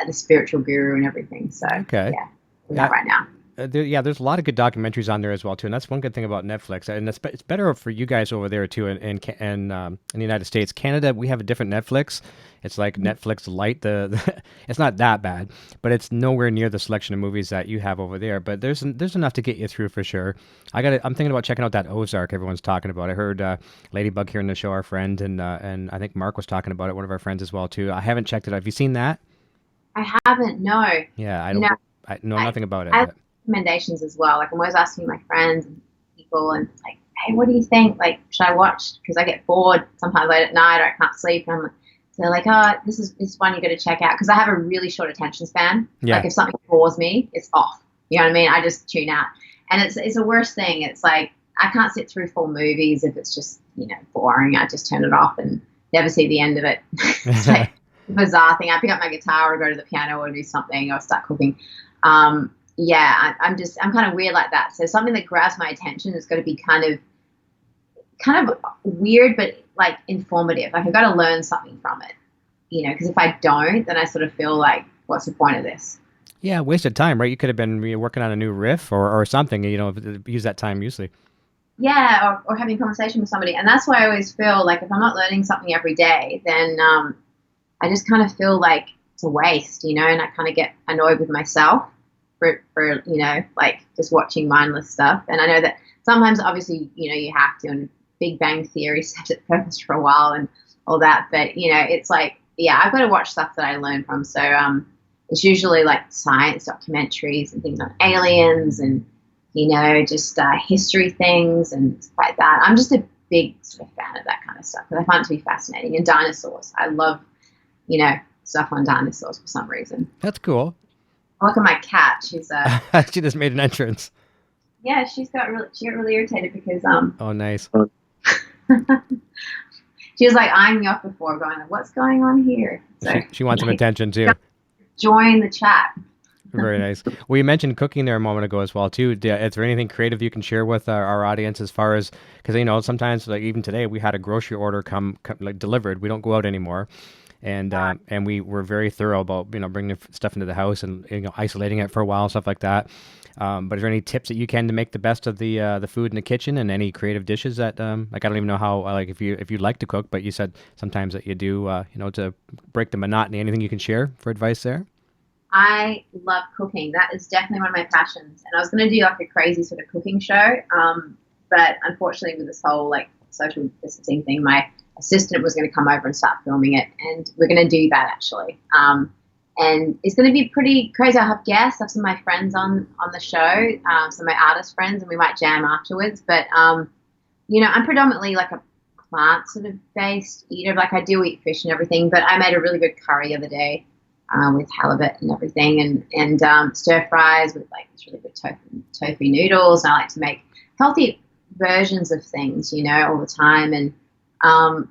the spiritual guru and everything. So, okay. Yeah, that right now. There's a lot of good documentaries on there as well too, and that's one good thing about Netflix. And it's better for you guys over there too. In the United States, Canada, we have a different Netflix. It's like Netflix Lite. It's not that bad, but it's nowhere near the selection of movies that you have over there. But there's enough to get you through for sure. I'm thinking about checking out that Ozark everyone's talking about. I heard Ladybug here in the show, our friend, and I think Mark was talking about it. One of our friends as well too. I haven't checked it out. Have you seen that? I haven't. No. Yeah, I don't. I know nothing about it. Recommendations as well. Like I'm always asking my friends and people, and like, hey, what do you think? Like, should I watch? Because I get bored sometimes late at night, or I can't sleep, and I'm like, so they're like, oh, this is one you got to check out, because I have a really short attention span. Yeah. Like if something bores me, it's off. You know what I mean? I just tune out, and it's the worst thing. It's like I can't sit through full movies if it's just boring. I just turn it off and never see the end of it. It's like a bizarre thing. I pick up my guitar or go to the piano or do something or start cooking. Yeah, I'm kind of weird like that. So something that grabs my attention is got to be kind of weird, but like informative. Like I've got to learn something from it, because if I don't, then I sort of feel like, what's the point of this? Yeah, wasted time, right? You could have been working on a new riff or something, use that time usually. Yeah, or having a conversation with somebody. And that's why I always feel like if I'm not learning something every day, then I just kind of feel like it's a waste, and I kind of get annoyed with myself for like just watching mindless stuff. And I know that sometimes obviously, you have to, and Big Bang Theory set its purpose for a while and all that. But, it's like, yeah, I've got to watch stuff that I learn from. So it's usually like science documentaries and things on aliens and, just history things and stuff like that. I'm just a big sort of fan of that kind of stuff because I find it to be fascinating. And dinosaurs. I love, stuff on dinosaurs for some reason. That's cool. Look at my cat. She's she just made an entrance. Yeah, she got really irritated because Oh, nice. She was like eyeing me off before, going, "What's going on here?" So she wants some attention too. Join the chat. Very nice. Well, you mentioned cooking there a moment ago as well too. Is there anything creative you can share with our audience as far as, because sometimes like even today we had a grocery order come like delivered. We don't go out anymore. And we were very thorough about bringing stuff into the house and isolating it for a while, stuff like that. But is there any tips that you can to make the best of the food in the kitchen, and any creative dishes that like I don't even know how, like if you like to cook, but you said sometimes that you do to break the monotony. Anything you can share for advice there? I love cooking. That is definitely one of my passions. And I was going to do like a crazy sort of cooking show, but unfortunately with this whole like social distancing thing, my assistant was going to come over and start filming it, and we're going to do that actually. And it's going to be pretty crazy. I'll have guests. I have some of my friends on the show, some of my artist friends, and we might jam afterwards. But I'm predominantly like a plant sort of based eater. Like I do eat fish and everything, but I made a really good curry the other day with halibut and everything, and stir fries with like this really good tofu noodles. And I like to make healthy versions of things, all the time. And I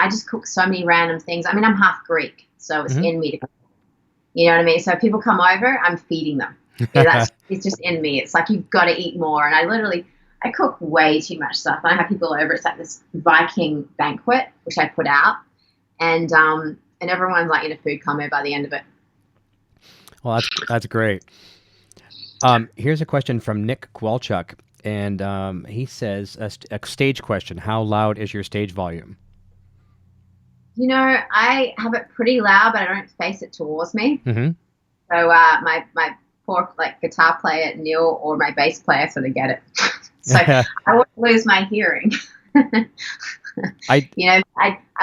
just cook so many random things. I mean, I'm half Greek, so it's in me to cook. You know what I mean? So if people come over, I'm feeding them. Yeah, it's just in me. It's like, you've got to eat more. And I cook way too much stuff. And I have people over. It's like this Viking banquet, which I put out. And everyone's like in a food coma by the end of it. Well, that's great. Here's a question from Nick Kwalchuk. And he says, a stage question: how loud is your stage volume? I have it pretty loud, but I don't face it towards me. Mm-hmm. So my poor like guitar player Neil or my bass player sort of get it. So I won't lose my hearing. I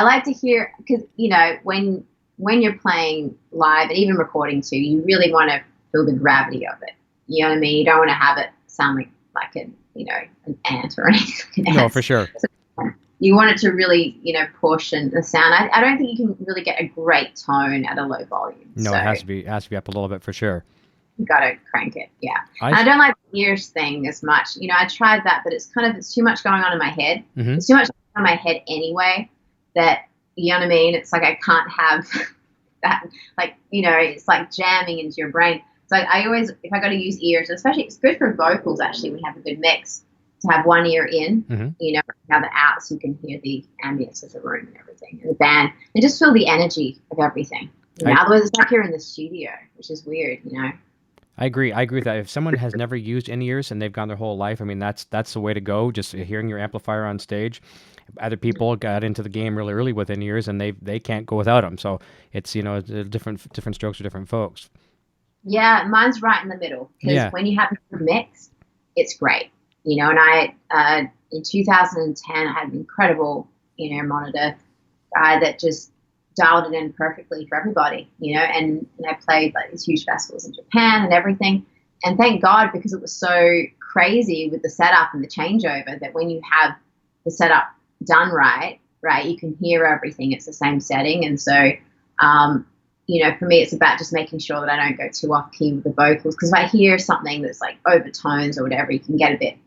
like to hear, because when you're playing live and even recording too, you really want to feel the gravity of it. You know what I mean? You don't want to have it sound like an ant or anything. No, for sure. You want it to really, push and the sound. I don't think you can really get a great tone at a low volume. No, so. It has to be up a little bit for sure. You gotta crank it, yeah. And I don't like the ears thing as much. You know, I tried that, but it's too much going on in my head. Mm-hmm. It's too much on my head anyway. That, you know what I mean? It's like I can't have that. Like, you know, it's like jamming into your brain. So I always, if I got to use ears, especially it's good for vocals actually. When you have a good mix, to have one ear in, mm-hmm. you know, the other out, so you can hear the ambience of the room and everything, and the band, and just feel the energy of everything. You know? Otherwise, it's like you're in the studio, which is weird, you know. I agree with that. If someone has never used in-ears and they've gone their whole life, I mean, that's the way to go. Just hearing your amplifier on stage. Other people got into the game really early with in-ears, and they can't go without them. So it's, you know, different strokes for different folks. Yeah, mine's right in the middle, because when you have a mix, it's great, you know. And I in 2010 I had an incredible, you know, monitor guy that just dialed it in perfectly for everybody, you know, and I played like these huge festivals in Japan and everything. And thank God, because it was so crazy with the setup and the changeover, that when you have the setup done right, you can hear everything. It's the same setting. And so, you know, for me, it's about just making sure that I don't go too off key with the vocals, because if I hear something that's like overtones or whatever, you can get a bit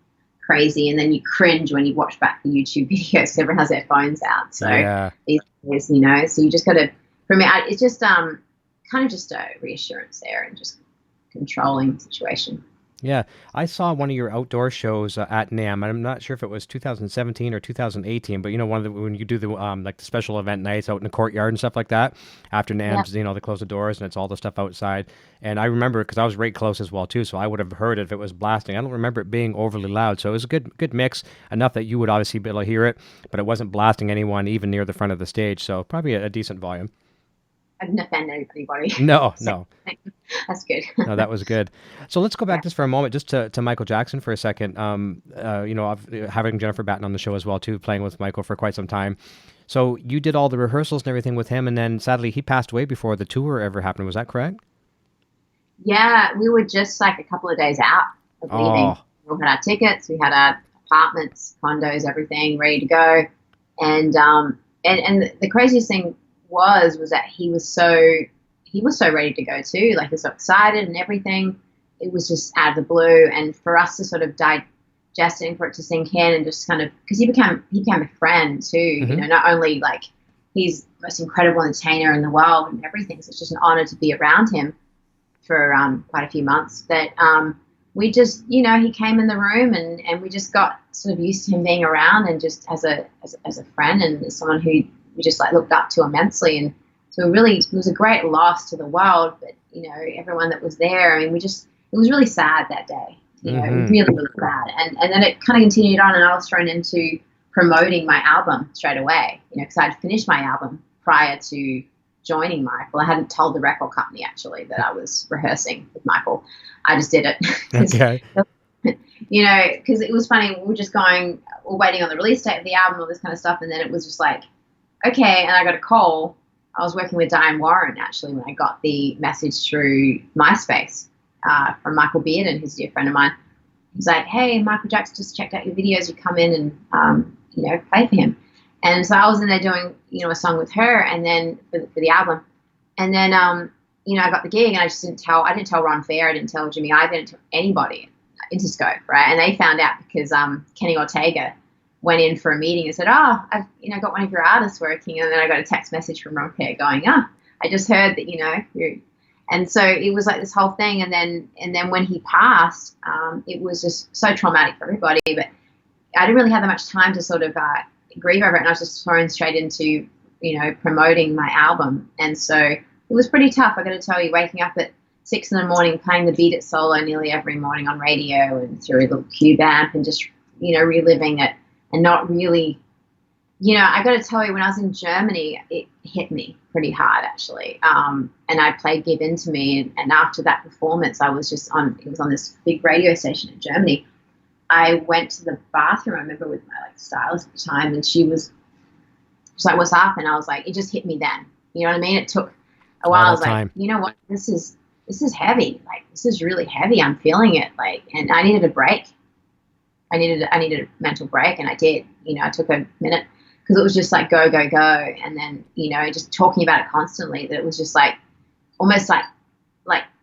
crazy, and then you cringe when you watch back the YouTube videos. Everyone has their phones out, so these days, you know. So you just got to. For me, it's just kind of just a reassurance there, and just controlling the situation. Yeah, I saw one of your outdoor shows at NAMM. I'm not sure if it was 2017 or 2018, but you know, when you do the like the special event nights out in the courtyard and stuff like that. After NAMM's, you know, they close the doors and it's all the stuff outside. And I remember, because I was right close as well too, so I would have heard it if it was blasting. I don't remember it being overly loud, so it was a good mix, enough that you would obviously be able to hear it, but it wasn't blasting anyone even near the front of the stage. So probably a decent volume. I didn't offend anybody. No. That's good. No, that was good. So let's go back just for a moment, just to Michael Jackson for a second. You know, having Jennifer Batten on the show as well too, playing with Michael for quite some time. So you did all the rehearsals and everything with him, and then sadly he passed away before the tour ever happened. Was that correct? Yeah, we were just like a couple of days out of leaving. We had our tickets, we had our apartments, condos, everything ready to go, and the craziest thing was that he was so ready to go too. Like, he was so excited and everything. It was just out of the blue, and for us to sort of digest it, for it to sink in, and just kind of, because he became a friend too. Mm-hmm. You know, not only like he's the most incredible entertainer in the world and everything, so it's just an honor to be around him for quite a few months. But we just, you know, he came in the room, and we just got sort of used to him being around, and just as a friend, and as someone who we just like looked up to immensely. And so really, it was a great loss to the world, but you know, everyone that was there, I mean, it was really sad that day, you know, really, really sad. And then it kind of continued on, and I was thrown into promoting my album straight away, you know, because I'd finished my album prior to joining Michael. I hadn't told the record company actually that I was rehearsing with Michael. I just did it. Okay. You know, because it was funny. We were waiting on the release date of the album, all this kind of stuff, and then it was just like, okay, and I got a call. I was working with Diane Warren, actually, when I got the message through MySpace from Michael Bearden, who's a dear friend of mine. He's like, hey, Michael Jackson just checked out your videos. You come in and, you know, play for him. And so I was in there doing, you know, a song with her, and then for the album. And then, you know, I got the gig, and I didn't tell Ron Fair, I didn't tell Jimmy Ive, I didn't tell anybody, Interscope, right? And they found out because Kenny Ortega went in for a meeting and said, I've, you know, got one of your artists working. And then I got a text message from Ron Fair going, I just heard that, you know, and so it was like this whole thing. And then when he passed, it was just so traumatic for everybody, but I didn't really have that much time to sort of grieve over it. And I was just thrown straight into, you know, promoting my album. And so it was pretty tough. I got to tell you, waking up at 6 a.m, playing the Beat It solo nearly every morning on radio and through a little cube amp, and just, you know, reliving it. And not really, you know, I got to tell you, when I was in Germany, it hit me pretty hard, actually. And I played Give In To Me. And after that performance, it was on this big radio station in Germany. I went to the bathroom, I remember, with my like stylist at the time, and she was like, what's up? And I was like, it just hit me then. You know what I mean? It took a while. I was like, you know what? This is heavy. Like, this is really heavy. I'm feeling it. Like, and I needed a break. I needed a mental break, and I did. You know, I took a minute, because it was just like go, go, go. And then, you know, just talking about it constantly, that it was just like almost like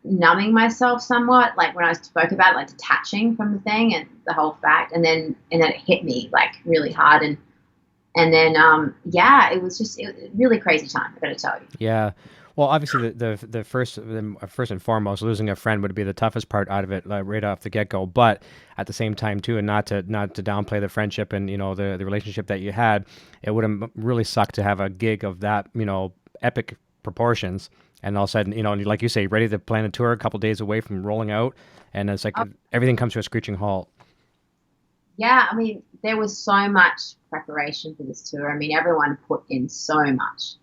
numbing myself somewhat, like when I spoke about it, like detaching from the thing and the whole fact, and then it hit me like really hard, and then it was a really crazy time, I gotta tell you. Yeah. Well, obviously, the first and foremost, losing a friend would be the toughest part out of it, like, right off the get go. But at the same time, too, and not to downplay the friendship and the relationship that you had, it would have really sucked to have a gig of that epic proportions, and all of a sudden, like you say, ready to plan a tour, a couple days away from rolling out, and it's like everything comes to a screeching halt. Yeah, I mean, there was so much preparation for this tour. I mean, everyone put in so much,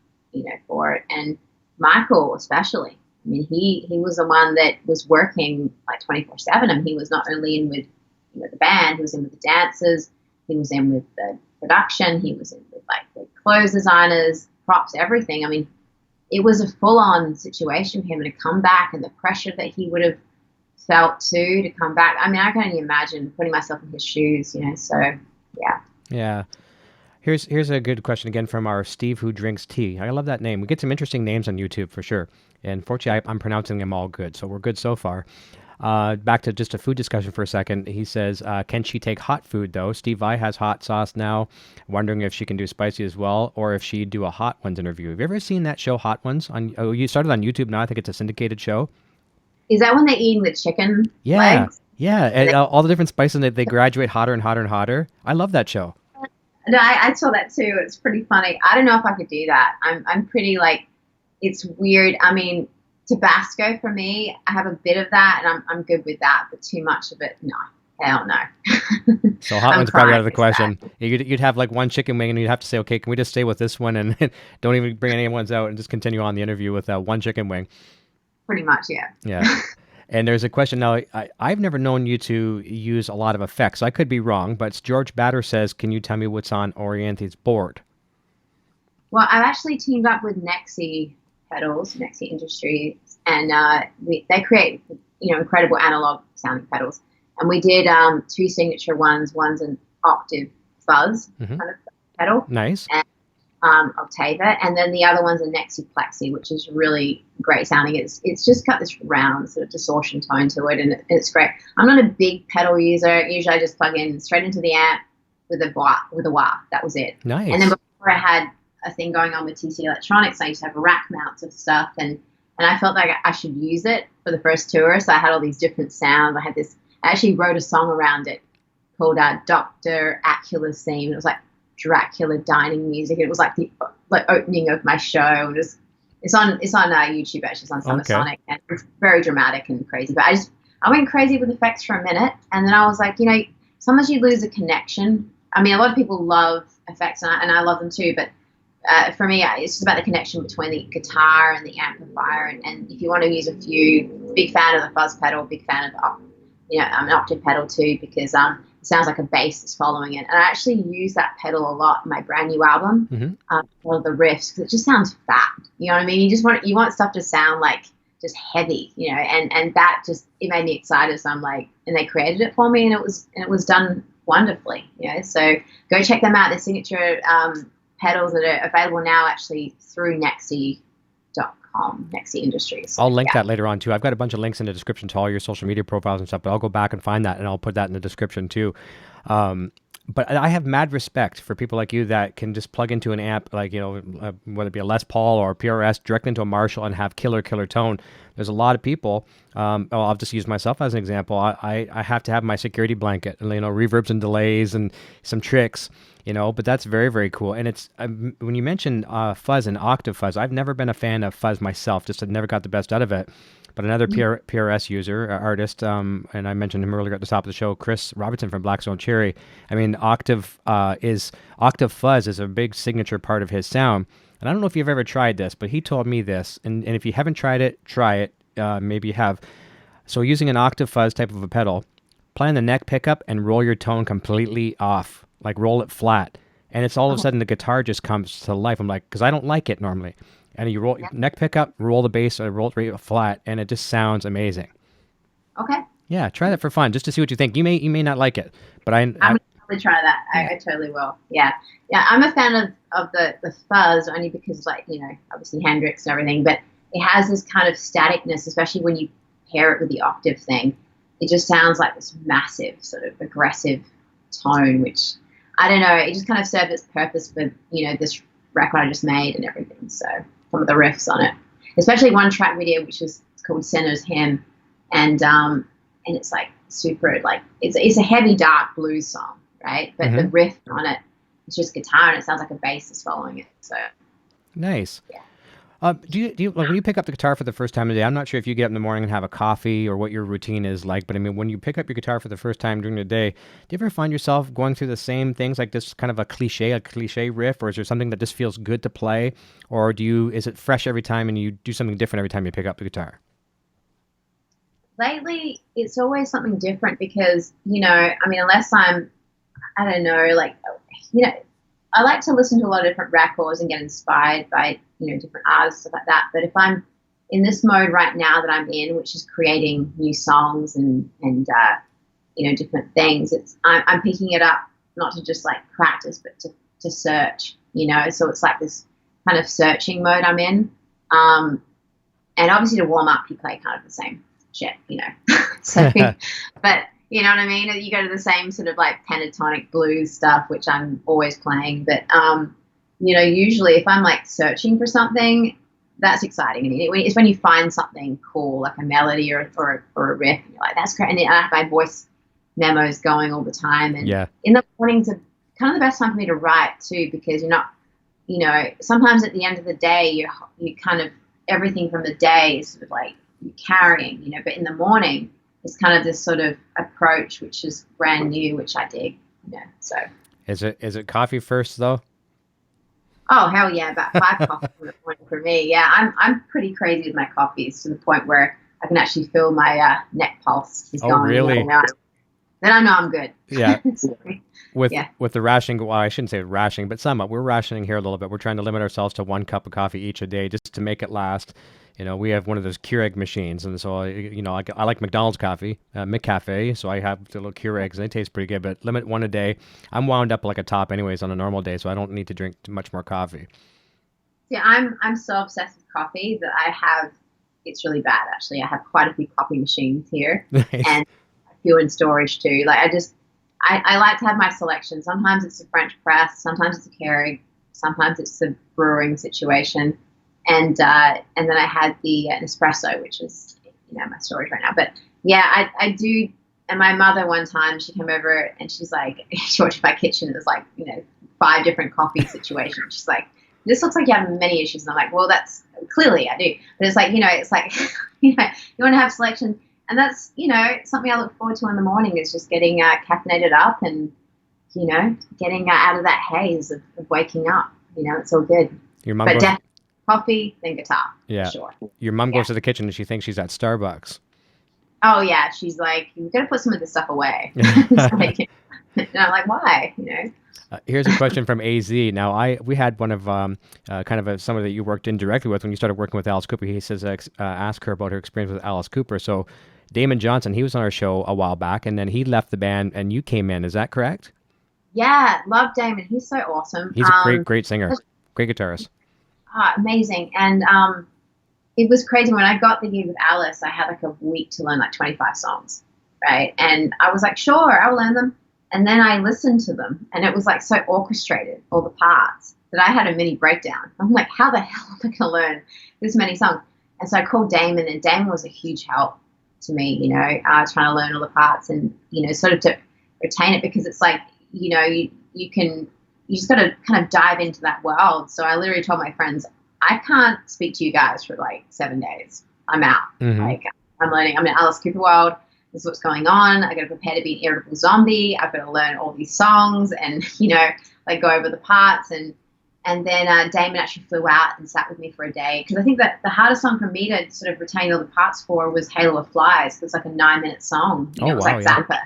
for it, and Michael especially. I mean, he was the one that was working like 24/7. I mean, he was not only in with the band, he was in with the dancers, he was in with the production, he was in with like the clothes designers, props, everything. I mean, it was a full-on situation for him, and to come back, and the pressure that he would have felt too to come back. I mean, I can only imagine putting myself in his shoes. So yeah. Yeah. Here's a good question again from our Steve Who Drinks Tea. I love that name. We get some interesting names on YouTube for sure. And fortunately, I'm pronouncing them all good, so we're good so far. Back to just a food discussion for a second. He says, can she take hot food, though? Steve Vai has hot sauce now. Wondering if she can do spicy as well, or if she'd do a Hot Ones interview. Have you ever seen that show, Hot Ones? You started on YouTube now. I think it's a syndicated show. Is that when they're eating the chicken legs? Yeah. And, all the different spices, and they graduate hotter and hotter and hotter. I love that show. No, I saw that too. It's pretty funny. I don't know if I could do that. I'm pretty it's weird. I mean, Tabasco for me, I have a bit of that, and I'm good with that. But too much of it, no, hell no. So Hot One's probably out of the question. You'd have like one chicken wing, and you'd have to say, okay, can we just stay with this one, and don't even bring anyone's out, and just continue on the interview with one chicken wing. Pretty much, yeah. Yeah. And there's a question now. I've never known you to use a lot of effects. I could be wrong, but George Batter says, can you tell me what's on Orianthi's board? Well, I've actually teamed up with Nexi Pedals, Nexi Industries, and they create incredible analog sounding pedals. And we did two signature ones. One's an octave fuzz kind of pedal. Nice. And Octava, and then the other one's a Nexi Plexi, which is really great sounding. It's just got this round sort of distortion tone to it, and it's great. I'm not a big pedal user. Usually I just plug in straight into the amp with a wah. That was it. Nice. And then before I had a thing going on with TC Electronics, I used to have rack mounts of stuff, and I felt like I should use it for the first tour. So I had all these different sounds. I actually wrote a song around it called Dr. Acula's Theme. It was like Dracula dining music. It was like the opening of my show. It's on YouTube, actually. It's on Summer Sonic, and it's very dramatic and crazy. But I went crazy with effects for a minute, and then I was like, sometimes you lose a connection. I mean, a lot of people love effects, and I love them too. But for me, it's just about the connection between the guitar and the amplifier. And if you want to use a few, big fan of the fuzz pedal, big fan of an octave pedal too, because it sounds like a bass is following it. And I actually use that pedal a lot in my brand new album, for the riffs, because it just sounds fat. You know what I mean? You want stuff to sound like just heavy, and that just, it made me excited. So I'm like, and they created it for me, and it was done wonderfully. So go check them out. The signature pedals that are available now actually through Nexi.com, Nexi Industries. I'll link that later on too. I've got a bunch of links in the description to all your social media profiles and stuff, but I'll go back and find that, and I'll put that in the description too. But I have mad respect for people like you that can just plug into an amp, like, whether it be a Les Paul or a PRS, directly into a Marshall and have killer tone. There's a lot of people. I'll just use myself as an example. I have to have my security blanket, and reverbs and delays and some tricks, but that's very, very cool. And it's when you mention fuzz and octave fuzz, I've never been a fan of fuzz myself. Just I never got the best out of it. But another PRS user, artist, and I mentioned him earlier at the top of the show, Chris Robertson from Blackstone Cherry. I mean, octave fuzz is a big signature part of his sound. And I don't know if you've ever tried this, but he told me this. And if you haven't tried it, try it. Maybe you have. So using an octave fuzz type of a pedal, play on the neck pickup and roll your tone completely off, like roll it flat. And it's all of a sudden the guitar just comes to life. I'm like, because I don't like it normally. And you roll neck pickup, roll the bass, or roll it right flat, and it just sounds amazing. Okay. Yeah, try that for fun, just to see what you think. You may not like it, but I'm gonna probably try that. I totally will. Yeah. I'm a fan of the fuzz, only because, obviously Hendrix and everything, but it has this kind of staticness, especially when you pair it with the octave thing, it just sounds like this massive sort of aggressive tone, which I don't know, it just kind of served its purpose for, this record I just made and everything. So some of the riffs on it, especially one track video, which is called Center's Hymn. And it's like super, like, it's a heavy, dark blues song, right? But the riff on it, it's just guitar and it sounds like a bass is following it. So nice. Yeah. Do you like when you pick up the guitar for the first time of the day? I'm not sure if you get up in the morning and have a coffee or what your routine is like, but I mean, when you pick up your guitar for the first time during the day, do you ever find yourself going through the same things, like this kind of a cliche riff, or is there something that just feels good to play, or is it fresh every time and you do something different every time you pick up the guitar? Lately, it's always something different because, unless I don't know, like, I like to listen to a lot of different records and get inspired by, different artists, stuff like that. But if I'm in this mode right now that I'm in, which is creating new songs and different things, I'm picking it up not to just like practice, but to search, So it's like this kind of searching mode I'm in. And obviously to warm up, you play kind of the same shit, So, but you know what I mean? You go to the same sort of like pentatonic blues stuff, which I'm always playing. But, usually if I'm like searching for something, that's exciting. I mean, it's when you find something cool, like a melody or a riff, and you're like, that's great. And I have my voice memos going all the time. And in the mornings are kind of the best time for me to write too, because you're not, sometimes at the end of the day, you kind of, everything from the day is sort of like you're carrying, but in the morning, it's kind of this sort of approach, which is brand new, which I dig, so. Is it coffee first though? Oh, hell yeah, about 5 coffees in the morning for me. Yeah, I'm pretty crazy with my coffees to the point where I can actually feel my neck pulse is going. Really? Then I know I'm good. Yeah. With the rationing, well, I shouldn't say rationing, but somewhat, we're rationing here a little bit. We're trying to limit ourselves to 1 cup of coffee each a day just to make it last. We have one of those Keurig machines, and so I like McDonald's coffee, McCafe, so I have the little Keurigs, and they taste pretty good. But limit 1 a day. I'm wound up like a top anyways on a normal day, so I don't need to drink too much more coffee. Yeah, I'm so obsessed with coffee that it's really bad actually. I have quite a few coffee machines here, and a few in storage too. Like I like to have my selection. Sometimes it's a French press, sometimes it's a Keurig, sometimes it's a brewing situation. And then I had the espresso, which is, my storage right now. But yeah, I do. And my mother one time, she came over and she's like, she watched my kitchen. It was like, 5 different coffee situations. She's like, this looks like you have many issues. And I'm like, well, that's clearly I do. But it's like, it's like, you want to have selection. And that's, something I look forward to in the morning is just getting caffeinated up and, getting out of that haze of waking up. It's all good. Your mom coffee, then guitar. Yeah. Sure. Your mom goes to the kitchen and she thinks she's at Starbucks. Oh yeah, she's like, "You got to put some of this stuff away." And I'm like, "Why?" Here's a question from AZ. Now, we had one of somebody that you worked indirectly with when you started working with Alice Cooper. He says, ask her about her experience with Alice Cooper. So, Damon Johnson, he was on our show a while back, and then he left the band, and you came in. Is that correct? Yeah, love Damon. He's so awesome. He's a great singer, great guitarist. Amazing. And it was crazy. When I got the gig with Alice, I had like a week to learn like 25 songs, right? And I was like, sure, I'll learn them. And then I listened to them, and it was like so orchestrated, all the parts, that I had a mini breakdown. I'm like, how the hell am I going to learn this many songs? And so I called Damon, and Damon was a huge help to me, trying to learn all the parts and, sort of to retain it, because it's like, you just got to kind of dive into that world. So I literally told my friends, I can't speak to you guys for like 7 days. I'm out. Mm-hmm. Like, I'm learning. I'm in Alice Cooper world. This is what's going on. I got to prepare to be an irritable zombie. I've got to learn all these songs and, like go over the parts. And then Damon actually flew out and sat with me for a day. Because I think that the hardest song for me to sort of retain all the parts for was Halo of Flies. It's like a 9-minute song. It was like Zappa,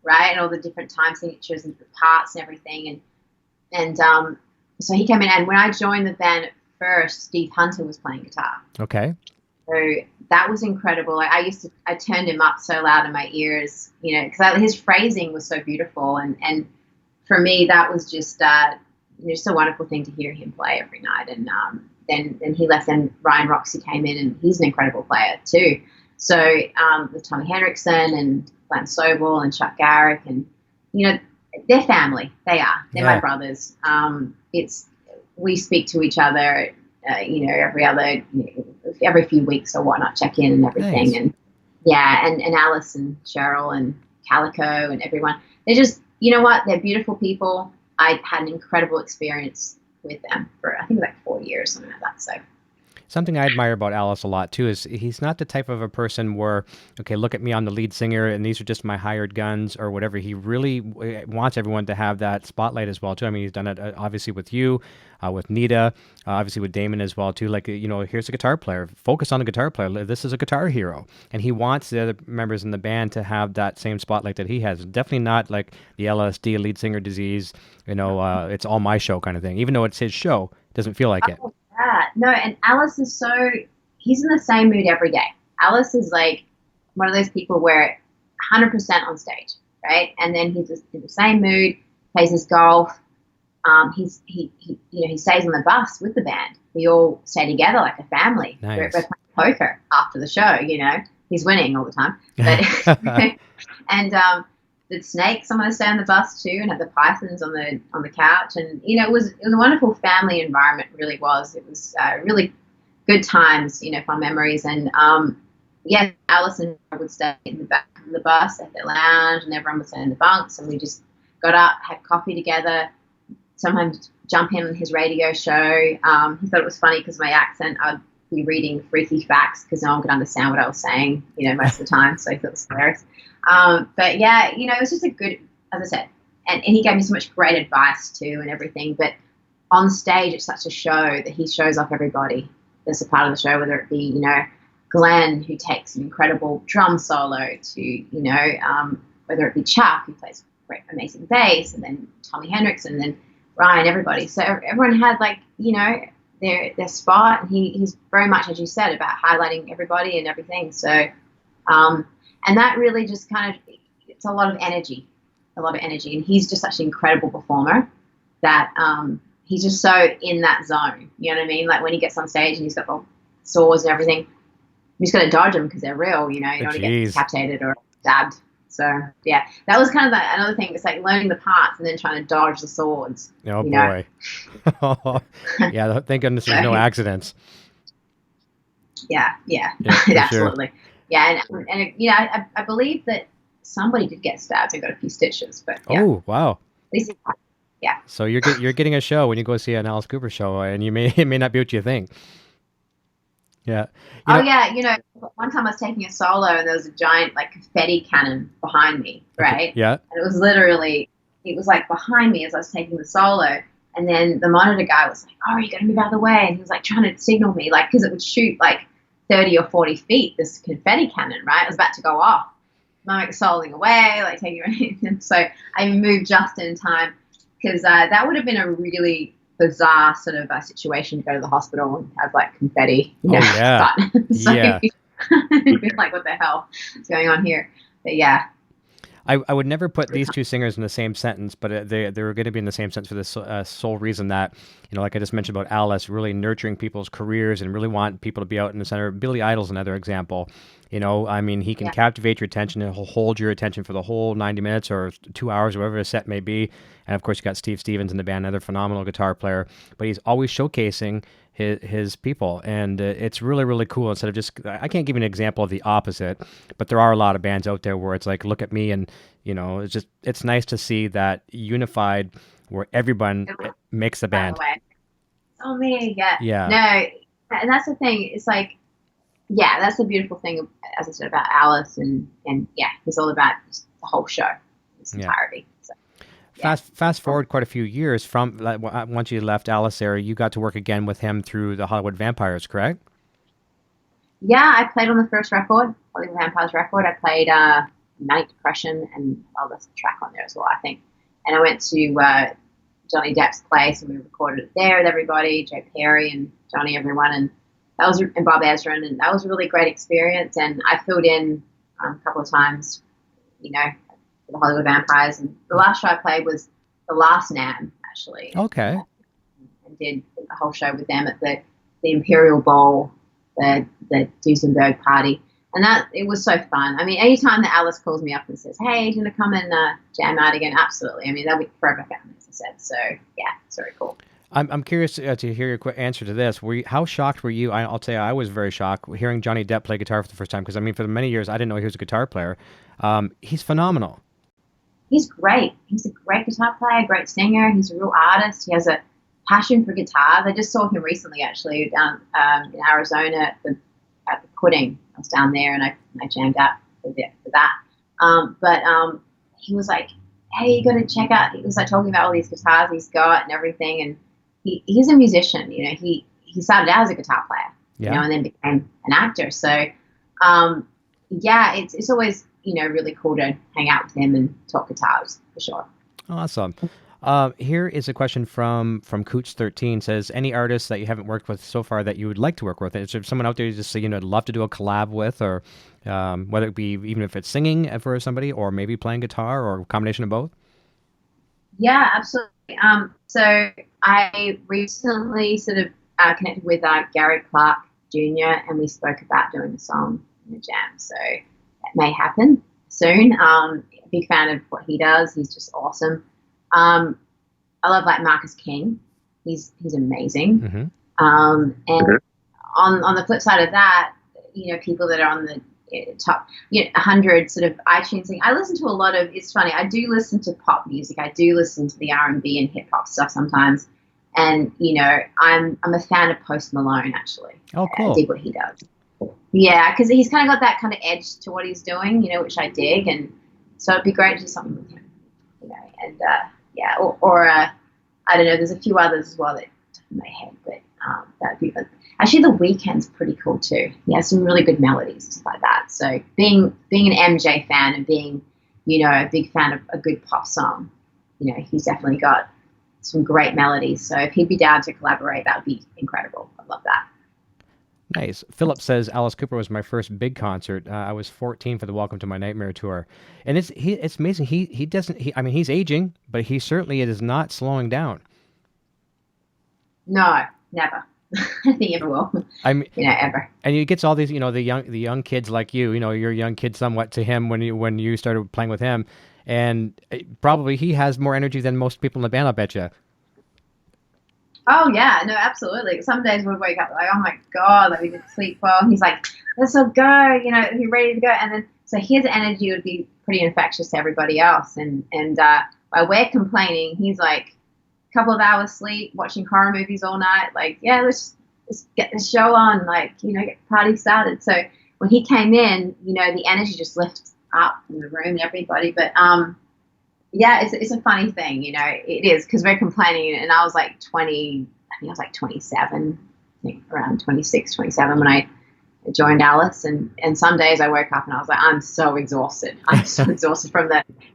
right? And all the different time signatures and the parts and everything. And so he came in. And when I joined the band at first, Steve Hunter was playing guitar. Okay. So that was incredible. Like I turned him up so loud in my ears, because his phrasing was so beautiful. And for me, that was just a wonderful thing to hear him play every night. And then he left, and Ryan Roxy came in, and he's an incredible player too. So with Tommy Henriksen and Glenn Sobel and Chuck Garrick, and they're family. They are. They're my brothers. We speak to each other, every few weeks or whatnot, check in and everything. Nice. And Alice and Cheryl and Calico and everyone. They're just, they're beautiful people. I had an incredible experience with them for, I think, like 4 years, something like that. So. Something I admire about Alice a lot, too, is he's not the type of a person where, okay, look at me, I'm the lead singer, and these are just my hired guns or whatever. He really wants everyone to have that spotlight as well, too. I mean, he's done it, obviously, with you, with Nita, obviously with Damon as well, too. Like, here's a guitar player. Focus on the guitar player. This is a guitar hero. And he wants the other members in the band to have that same spotlight that he has. Definitely not like the LSD, lead singer disease, it's all my show kind of thing. Even though it's his show, it doesn't feel like it. No, and Alice is he's in the same mood every day. Alice is like one of those people where 100% on stage, right? And then he's just in the same mood, plays his golf. He stays on the bus with the band. We all stay together like a family. Nice. We're playing poker after the show, He's winning all the time. But, and the snakes, someone stay on the bus too, and have the pythons on the couch, and it was a wonderful family environment. It really was. It was really good times, fun memories, and Alice and I would stay in the back of the bus at the lounge, and everyone would stay in the bunks, and we just got up, had coffee together. Sometimes jump in on his radio show. He thought it was funny because my accent, I'd be reading freaky facts because no one could understand what I was saying, most of the time. So he thought it was hilarious. But yeah, it was just a good, as I said, and he gave me so much great advice too and everything. But on stage, it's such a show that he shows off everybody that's a part of the show, whether it be, Glenn, who takes an incredible drum solo, to, whether it be Chuck, who plays great, amazing bass, and then Tommy Henriksen, and then Ryan, everybody. So everyone had their spot, and he's very much, as you said, about highlighting everybody and everything. So, and that really just it's a lot of energy. And he's just such an incredible performer that he's just so in that zone. You know what I mean? Like when he gets on stage and he's got the swords and everything, you just got to dodge them because they're real, you don't want to get decapitated or stabbed. So, yeah, that was kind of another thing. It's like learning the parts and then trying to dodge the swords. Oh, boy. Yeah, thank goodness there's no accidents. Yeah, absolutely. Sure. Yeah, and I believe that somebody did get stabbed and got a few stitches. But yeah. Oh, wow. At least yeah. So you're getting a show when you go see an Alice Cooper show, and it may not be what you think. Yeah. Yeah. One time I was taking a solo and there was a giant confetti cannon behind me, right? Okay. Yeah. And it was behind me as I was taking the solo. And then the monitor guy was like, "Oh, you got to move out of the way." And he was trying to signal me, because it would shoot 30 or 40 feet, this confetti cannon, right? It was about to go off. I'm soloing away, taking and so I moved just in time because that would have been a really bizarre sort of situation to go to the hospital and have confetti. Yeah. So yeah. You'd be like, what the hell is going on here? But yeah. I would never put these two singers in the same sentence, but they were going to be in the same sentence for this sole reason that, like I just mentioned about Alice, really nurturing people's careers and really want people to be out in the center. Billy Idol's another example. He can captivate your attention and he'll hold your attention for the whole 90 minutes or 2 hours, whatever a set may be. And of course, you got Steve Stevens in the band, another phenomenal guitar player, but he's always showcasing his people, and it's really, really cool. Instead of just, I can't give you an example of the opposite, but there are a lot of bands out there where it's like, look at me, and it's nice to see that unified where everyone makes the band. Oh me, yeah. Yeah. No, and that's the thing. It's that's the beautiful thing, as I said, about Alice, and it's all about just the whole show, its entirety. So. Fast forward quite a few years from once you left Alice there, you got to work again with him through the Hollywood Vampires, correct? Yeah, I played on the first record, Hollywood Vampires record. I played Manic Depression and there's a track on there as well, I think. And I went to Johnny Depp's place and we recorded it there with everybody, Joe Perry and Johnny, everyone, and Bob Ezrin, and that was a really great experience. And I filled in a couple of times, for the Hollywood Vampires, and the last show I played was the last NAMM, actually. Okay. And did the whole show with them at the Imperial Bowl, the Duesenberg party, And that, it was so fun. I mean, anytime that Alice calls me up and says, hey, do you want to come and jam out again? Absolutely. I mean, that'll be forever family, as I said. So, yeah, it's very cool. I'm curious to hear your quick answer to this. How shocked were you? I'll tell you, I was very shocked hearing Johnny Depp play guitar for the first time, because, I mean, for many years, I didn't know he was a guitar player. He's phenomenal. He's great. He's a great guitar player, great singer. He's a real artist. He has a passion for guitars. I just saw him recently, actually, down in Arizona at the Pudding. I was down there and I jammed out for that. But he was like, hey, you got to check out, he was like talking about all these guitars he's got and everything. And he's a musician, you know, he started out as a guitar player, you know, and then became an actor. So, yeah, it's always, you know, really cool to hang out with him and talk guitars for sure. Awesome. Here is a question from Cooch13. Says, any artists that you haven't worked with so far that you would like to work with? Is there someone out there you just say, you know, I'd love to do a collab with, or whether it be even if it's singing for somebody or maybe playing guitar or a combination of both? Yeah, absolutely. So I recently sort of connected with Gary Clark Jr. and we spoke about doing a song in a jam. So that may happen soon. Big fan of what he does. He's just awesome. I love like Marcus King. He's amazing. Mm-hmm. And on the flip side of that, you know, people that are on the top 100 sort of iTunes thing. I listen to a lot of. It's funny. I do listen to pop music. I do listen to the R&B and hip hop stuff sometimes. And you know, I'm a fan of Post Malone actually. Oh, cool. I dig what he does. Yeah, because he's kind of got that kind of edge to what he's doing, you know, which I dig. And so it'd be great to do something with him, you know. And yeah, or I don't know. There's a few others as well that in my head, but that'd be fun. Actually, The Weeknd's pretty cool too. He has some really good melodies, stuff like that. So being an MJ fan and being, you know, a big fan of a good pop song, you know, he's definitely got some great melodies. So if he'd be down to collaborate, that would be incredible. I'd love that. Nice. Philip says, Alice Cooper was my first big concert. I was 14 for the Welcome to My Nightmare tour. And it's amazing. I mean, he's aging, but he certainly is not slowing down. No, never. I think he ever will. I mean, you know, ever. And he gets all these, you know, the young kids like you know, you're a young kid somewhat to him when you started playing with him. And probably he has more energy than most people in the band, I bet you. Oh, yeah. No, absolutely. Some days we'd wake up like, oh, my God, like we didn't sleep well. And he's like, let's all go, you know, he's ready to go. And then, so his energy would be pretty infectious to everybody else. And while we're complaining, he's like, a couple of hours sleep, watching horror movies all night. Like, yeah, let's get the show on, like, you know, get the party started. So when he came in, you know, the energy just lifts up in the room and everybody. But, yeah, it's a funny thing, you know, it is, because we're complaining, and I was like 20, I think I was like 27, I think around 26, 27 when I joined Alice, and some days I woke up and I was like, I'm so exhausted. I'm so exhausted from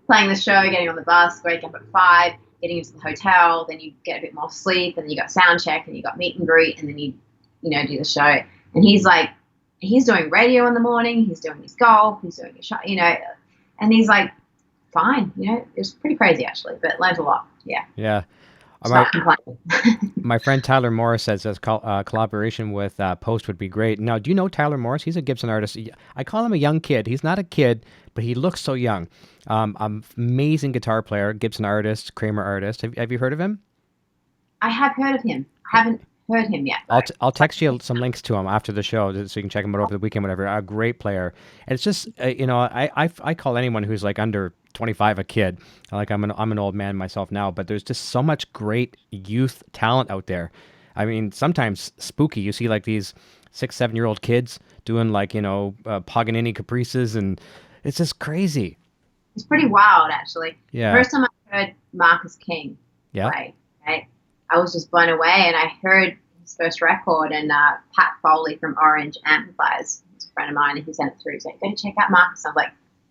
playing the show, getting on the bus, waking up at 5, getting into the hotel, then you get a bit more sleep, and then you got sound check, and you got meet and greet, and then you know, do the show. And he's like, he's doing radio in the morning, he's doing his golf, he's doing his show, you know, and he's like, fine, you know, it was pretty crazy actually, but learned a lot. Yeah. My friend Tyler Morris says collaboration with Post would be great. Now, do you know Tyler Morris? He's a Gibson artist. I call him a young kid. He's not a kid, but he looks so young. Amazing guitar player, Gibson artist, Kramer artist. Have you heard of him? I have heard of him. I haven't heard him yet. I'll text you some links to him after the show so you can check him out over the weekend, whatever. A great player. And it's just, you know, I call anyone who's like under 25 a kid. Like I'm an old man myself now, but there's just so much great youth talent out there. I mean, sometimes spooky. You see like these 6-7-year-old kids doing like, you know, Paganini caprices, and it's just crazy. It's pretty wild, actually. Yeah. The first time I heard Marcus King play, okay, I was just blown away, and I heard his first record, and Pat Foley from Orange Amplifiers, he's a friend of mine, and he sent it through. He's like, go check out Marcus. I was like,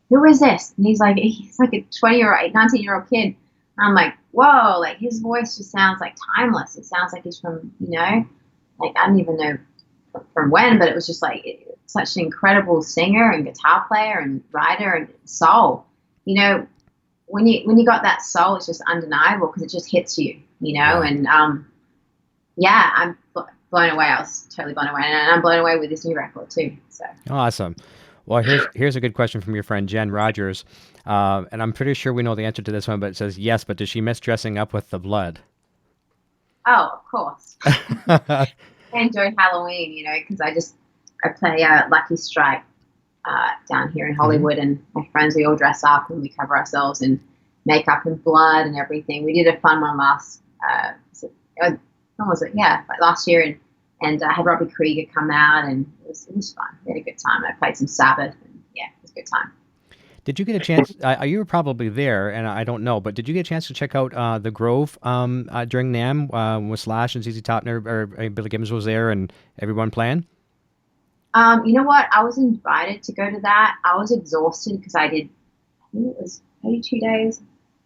who is this? And he's like a 20-year-old, 19-year-old kid. And I'm like, whoa, like his voice just sounds like timeless. It sounds like he's from, you know, like I don't even know from when, but it was just like such an incredible singer and guitar player and writer and soul. You know, when you got that soul, it's just undeniable because it just hits you, you know. And yeah, I'm blown away. I was totally blown away, and I'm blown away with this new record too. So awesome. Well, here's a good question from your friend Jen Rogers, and I'm pretty sure we know the answer to this one, but it says yes. But does she miss dressing up with the blood? Oh, of course. I enjoy Halloween, because I play Lucky Strike down here in Hollywood, and my friends, we all dress up and we cover ourselves in makeup and blood and everything. We did a fun one when was it? Yeah, like last year, and I had Robbie Krieger come out, and it was fun. We had a good time. I played some Sabbath, and yeah, it was a good time. Did you get a chance? You were probably there, and I don't know, but did you get a chance to check out the Grove during NAMM with Slash and ZZ Top or Billy Gibbons was there and everyone playing? You know what? I was invited to go to that. I was exhausted because I think it was 32 days.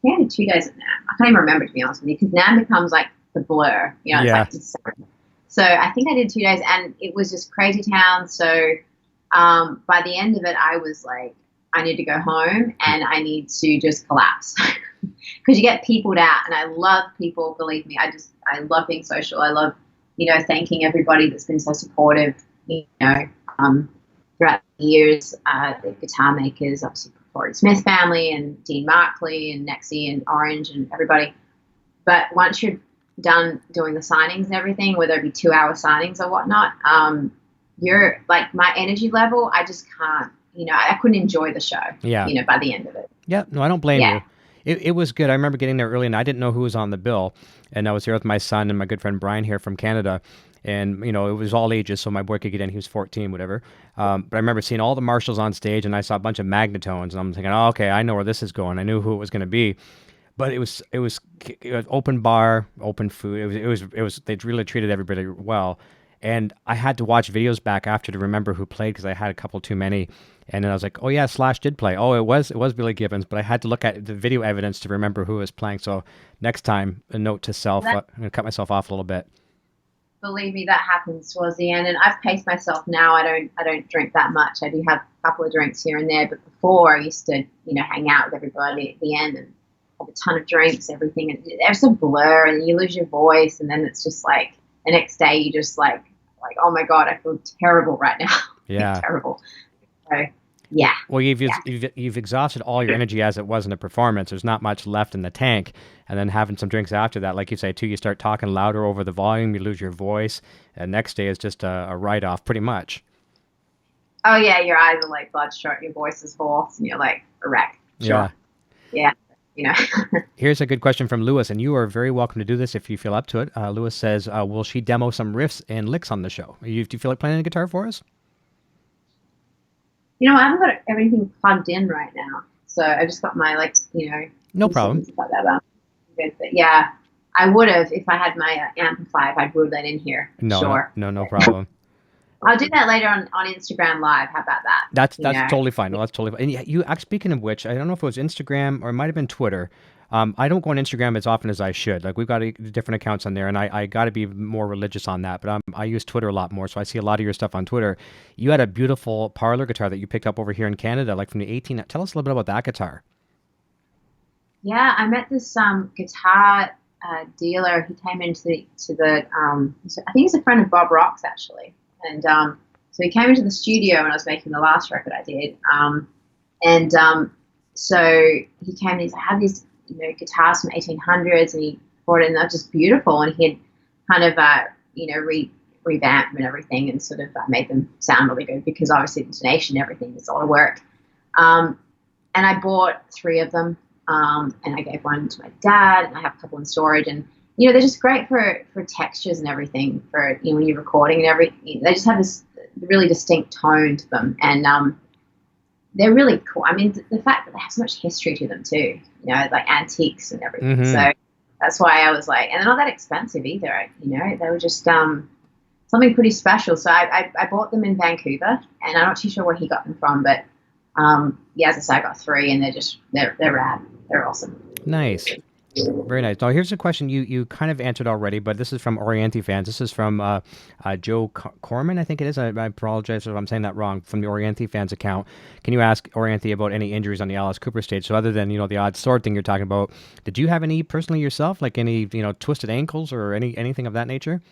I did 2 days at NAMM. I can't even remember, to be honest with you, because NAMM becomes like the blur. It's like so I think I did 2 days, and it was just crazy town. So by the end of it, I was like, I need to go home and I need to just collapse because you get peopled out, and I love people. Believe me, I love being social. I love, thanking everybody that's been so supportive, throughout the years. The guitar makers, obviously, Corey Smith family and Dean Markley and Nexie and Orange and everybody. But once you're done doing the signings and everything, whether it be 2-hour signings or whatnot, you're like, my energy level, I just can't. I couldn't enjoy the show, by the end of it. Yeah, no, I don't blame you. It was good. I remember getting there early, and I didn't know who was on the bill. And I was here with my son and my good friend Brian here from Canada. And, it was all ages, so my boy could get in. He was 14, whatever. But I remember seeing all the Marshalls on stage, and I saw a bunch of Magnetones. And I'm thinking, oh, okay, I know where this is going. I knew who it was going to be. But it was open bar, open food. It was they really treated everybody well. And I had to watch videos back after to remember who played because I had a couple too many. And then I was like, oh yeah, Slash did play. Oh, it was Billy Gibbons, but I had to look at the video evidence to remember who was playing. So next time, a note to self, I'm going to cut myself off a little bit. Believe me, that happens towards the end. And I've paced myself now. I don't drink that much. I do have a couple of drinks here and there, but before I used to, hang out with everybody at the end and have a ton of drinks, everything. And it's a blur, and you lose your voice, and then it's just like the next day you just like, oh my God, I feel terrible right now. Yeah. Terrible. So, yeah. Well, you've exhausted all your energy as it was in a performance. There's not much left in the tank. And then having some drinks after that, like you say, too, you start talking louder over the volume, you lose your voice. And next day is just a write-off, pretty much. Oh, yeah, your eyes are like bloodshot, your voice is hoarse, and you're like a wreck. Sure. Yeah. Here's a good question from Lewis, and you are very welcome to do this if you feel up to it. Lewis says, will she demo some riffs and licks on the show? Do you feel like playing a guitar for us? I haven't got everything plugged in right now. So I just got my, No problem. But yeah, I would have, if I had my amplifier, I'd rule that in here. No, sure. No problem. I'll do that later on Instagram Live. How about that? That's totally fine. No, that's totally fine. And you, speaking of which, I don't know if it was Instagram or it might have been Twitter. I don't go on Instagram as often as I should. Like, we've got different accounts on there, and I got to be more religious on that. But I use Twitter a lot more, so I see a lot of your stuff on Twitter. You had a beautiful parlor guitar that you picked up over here in Canada, like from the 18. Tell us a little bit about that guitar. Yeah, I met this guitar dealer. He came into the I think he's a friend of Bob Rock's, actually. And so he came into the studio when I was making the last record I did. So he came and he's like, I have these guitars from 1800s, and he brought it in. They're just beautiful. And he had kind of, revamped them and everything, and sort of made them sound really good, because obviously the intonation and everything is a lot of work. And I bought 3 of them, and I gave one to my dad, and I have a couple in storage. And they're just great for textures and everything, for when you're recording and everything. They just have this really distinct tone to them, and they're really cool. I mean, the fact that they have so much history to them too, like antiques and everything. Mm-hmm. So that's why I was like, and they're not that expensive either. They were just something pretty special. So I bought them in Vancouver, and I'm not too sure where he got them from, but as I said, I got 3, and they're rad. They're awesome. Nice. Very nice. Now, here's a question you kind of answered already, but this is from Orianthi fans. This is from Joe Corman, I think it is. I apologize if I'm saying that wrong, from the Orianthi fans account. Can you ask Orianthi about any injuries on the Alice Cooper stage? So other than, the odd sword thing you're talking about, did you have any personally yourself, like any, twisted ankles or anything of that nature?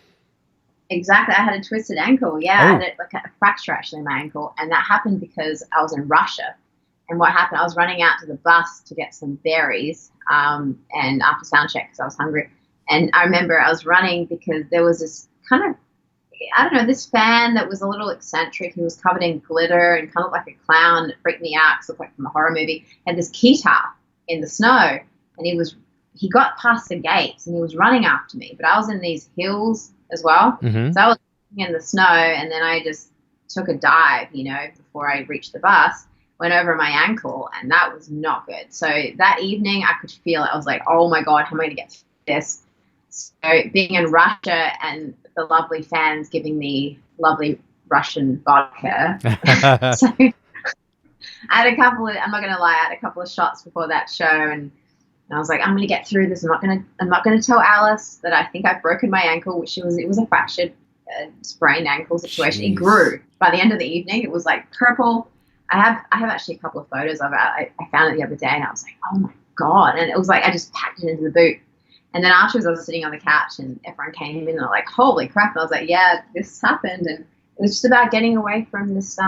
Exactly. I had a twisted ankle. Yeah, I had like a fracture actually in my ankle. And that happened because I was in Russia. And what happened, I was running out to the bus to get some berries and after sound check because I was hungry. And I remember I was running because there was this kind of, I don't know, this fan that was a little eccentric. He was covered in glitter and kind of like a clown. It freaked me out because it looked like from a horror movie. Had this guitar in the snow, and he got past the gates and he was running after me. But I was in these hills as well, so I was in the snow, and then I just took a dive, before I reached the bus. Went over my ankle, and that was not good. So that evening, I could feel it. I was like, "Oh my God, how am I going to get through this?" So being in Russia and the lovely fans giving me lovely Russian vodka. So I had a couple of, I'm not going to lie, I had a couple of shots before that show, and I was like, I'm going to get through this. I'm not going to tell Alice that I think I've broken my ankle, which it was a fractured, sprained ankle situation. Jeez. It grew by the end of the evening. It was like purple. I have actually a couple of photos of it. I found it the other day, and I was like, oh my God. And it was like, I just packed it into the boot. And then afterwards I was sitting on the couch and everyone came in and they're like, holy crap. And I was like, yeah, this happened. And it was just about getting away from this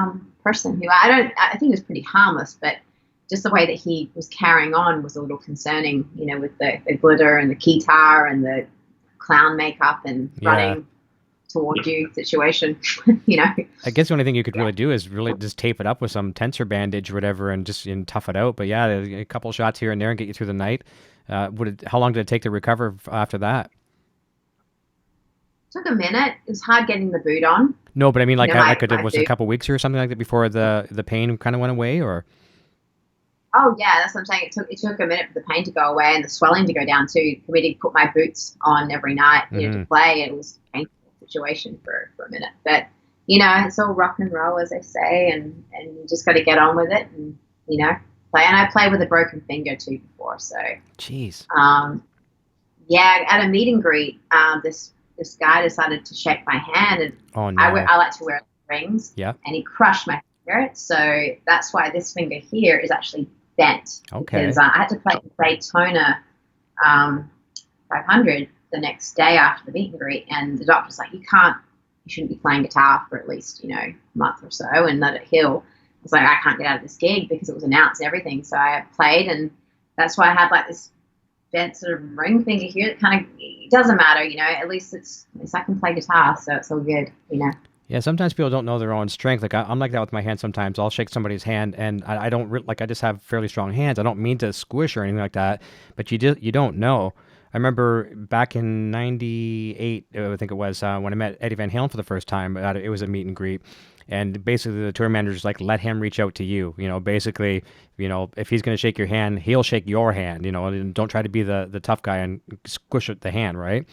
person who I think was pretty harmless, but just the way that he was carrying on was a little concerning, with the glitter and the guitar and the clown makeup and running towards you situation, I guess the only thing you could really do is really just tape it up with some tensor bandage or whatever and just tough it out. But yeah, a couple of shots here and there and get you through the night. How long did it take to recover after that? It took a minute. It was hard getting the boot on. No, but I mean, was it a couple of weeks or something like that before the pain kind of went away, or? Oh yeah, that's what I'm saying. It took a minute for the pain to go away and the swelling to go down too. For me to put my boots on every night, to play, it was a painful situation for a minute. But it's all rock and roll, as they say, and you just got to get on with it and play. And I played with a broken finger too before, so. Jeez. At a meet and greet, this guy decided to shake my hand, and oh, no. I like to wear rings. Yeah. And he crushed my finger, so that's why this finger here is actually bent. Okay. Because I had to play Daytona 500 the next day after the meet and greet, and the doctor's like, you shouldn't be playing guitar for at least a month or so, and let it heal. I was like, I can't get out of this gig because it was announced and everything. So I played, and that's why I had like this bent sort of ring finger here. It kind of, it doesn't matter, at least I can play guitar, so it's all good, Yeah, sometimes people don't know their own strength. Like I'm like that with my hand sometimes. I'll shake somebody's hand, and I don't I just have fairly strong hands. I don't mean to squish or anything like that, but you don't know. I remember back in '98, I think it was, when I met Eddie Van Halen for the first time. It was a meet and greet. And basically the tour manager's like, let him reach out to you. Basically, if he's going to shake your hand, he'll shake your hand, and don't try to be the tough guy and squish the hand, right?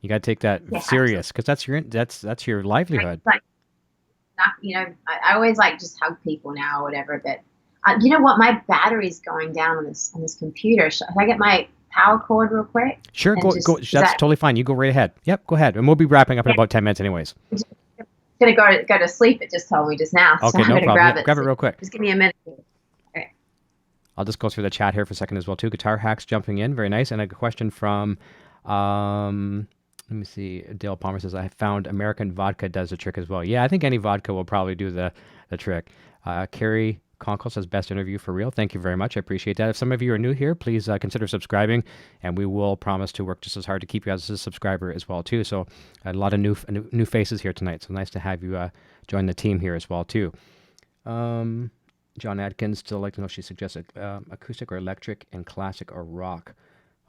You got to take that serious because that's your livelihood. I always just hug people now or whatever, but you know what? My battery's going down on this computer. Should I get my power cord real quick? Sure, go. That's totally fine. You go right ahead. Yep, go ahead. And we'll be wrapping up in about 10 minutes anyways. Going to go to sleep. It just told me just now. Okay, so I'm no gonna problem. Grab it real quick. Just give me a minute. Okay. I'll just go through the chat here for a second as well too. Guitar Hacks jumping in, very nice. And a question from, let me see. Dale Palmer says, I found American vodka does the trick as well. Yeah, I think any vodka will probably do the trick. Carrie Conkle says, best interview for real. Thank you very much. I appreciate that. If some of you are new here, please consider subscribing, and we will promise to work just as hard to keep you as a subscriber as well too. So a lot of new faces here tonight. So nice to have you join the team here as well too. John Adkins still like to know if she suggests acoustic or electric and classic or rock.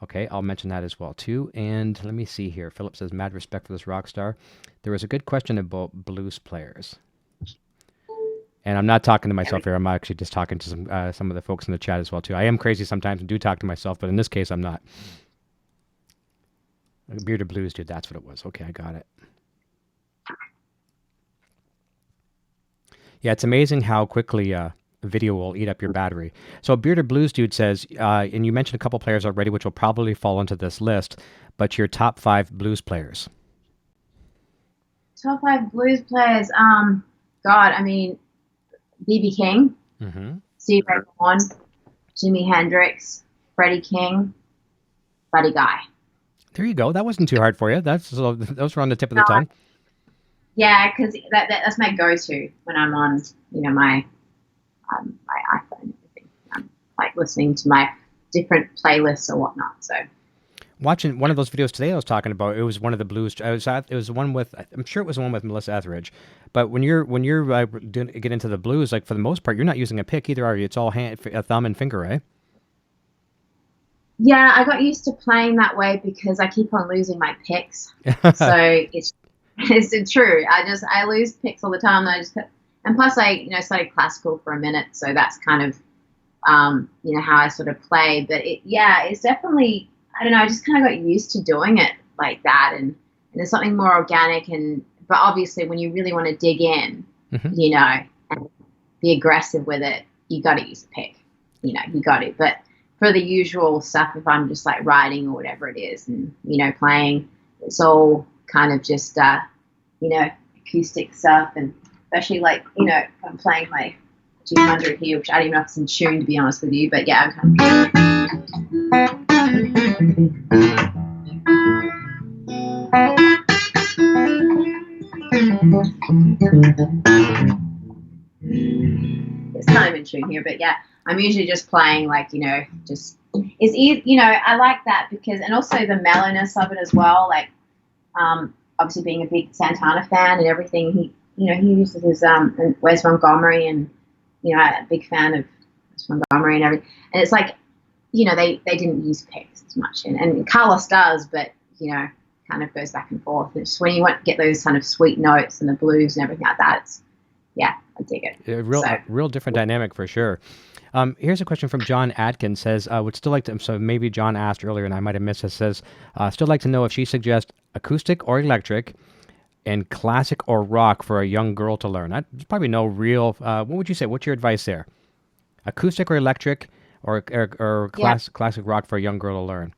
Okay, I'll mention that as well too. And let me see here. Philip says, mad respect for this rock star. There was a good question about blues players. And I'm not talking to myself here. I'm actually just talking to some of the folks in the chat as well too. I am crazy sometimes and do talk to myself, but in this case, I'm not. Bearded Blues dude, that's what it was. Okay, I got it. Yeah, it's amazing how quickly video will eat up your battery. So Bearded Blues dude says, and you mentioned a couple players already, which will probably fall into this list, but your top 5 blues players. Top 5 blues players. God, I mean, B.B. King, Stevie Ray Vaughan, Jimi Hendrix, Freddie King, Buddy Guy. There you go. That wasn't too hard for you. Those were on the tip of the tongue. Yeah, because that's my go-to when I'm on, my iPhone and everything. I'm like listening to my different playlists or whatnot. So watching one of those videos today I was talking about, it was one of the blues. It was one with, I'm sure it was one with Melissa Etheridge. But when you're get into the blues, like for the most part, you're not using a pick either, are you? It's all a thumb and finger, right? Yeah, I got used to playing that way because I keep on losing my picks. So it's true. I lose picks all the time. And plus I studied classical for a minute, so that's kind of how I sort of play. But it's definitely, I don't know, I just kind of got used to doing it like that, and there's something more organic. But obviously, when you really want to dig in, and be aggressive with it, you got to use a pick. You got to. But for the usual stuff, if I'm just like writing or whatever it is, and playing, it's all kind of just acoustic stuff, and especially like I'm playing my 200 here, which I don't even know if it's in tune, to be honest with you, but yeah, I'm kind it's kind of in tune here, but yeah, I'm usually just playing like just it's easy. I like that because, and also the mellowness of it as well. Like obviously being a big Santana fan and everything, he uses his Wes Montgomery, and I'm a big fan of Wes Montgomery and everything. And it's like they didn't use picks as much, and Carlos does, but kind of goes back and forth. It's when you want to get those kind of sweet notes and the blues and everything like that. I dig it. A real different dynamic for sure. Here's a question from John Atkins. Says, would still like to, so maybe John asked earlier and I might have missed it, says, still like to know if she suggests acoustic or electric and classic or rock for a young girl to learn. There's probably no real, what would you say? What's your advice there? Acoustic or electric or classic rock for a young girl to learn?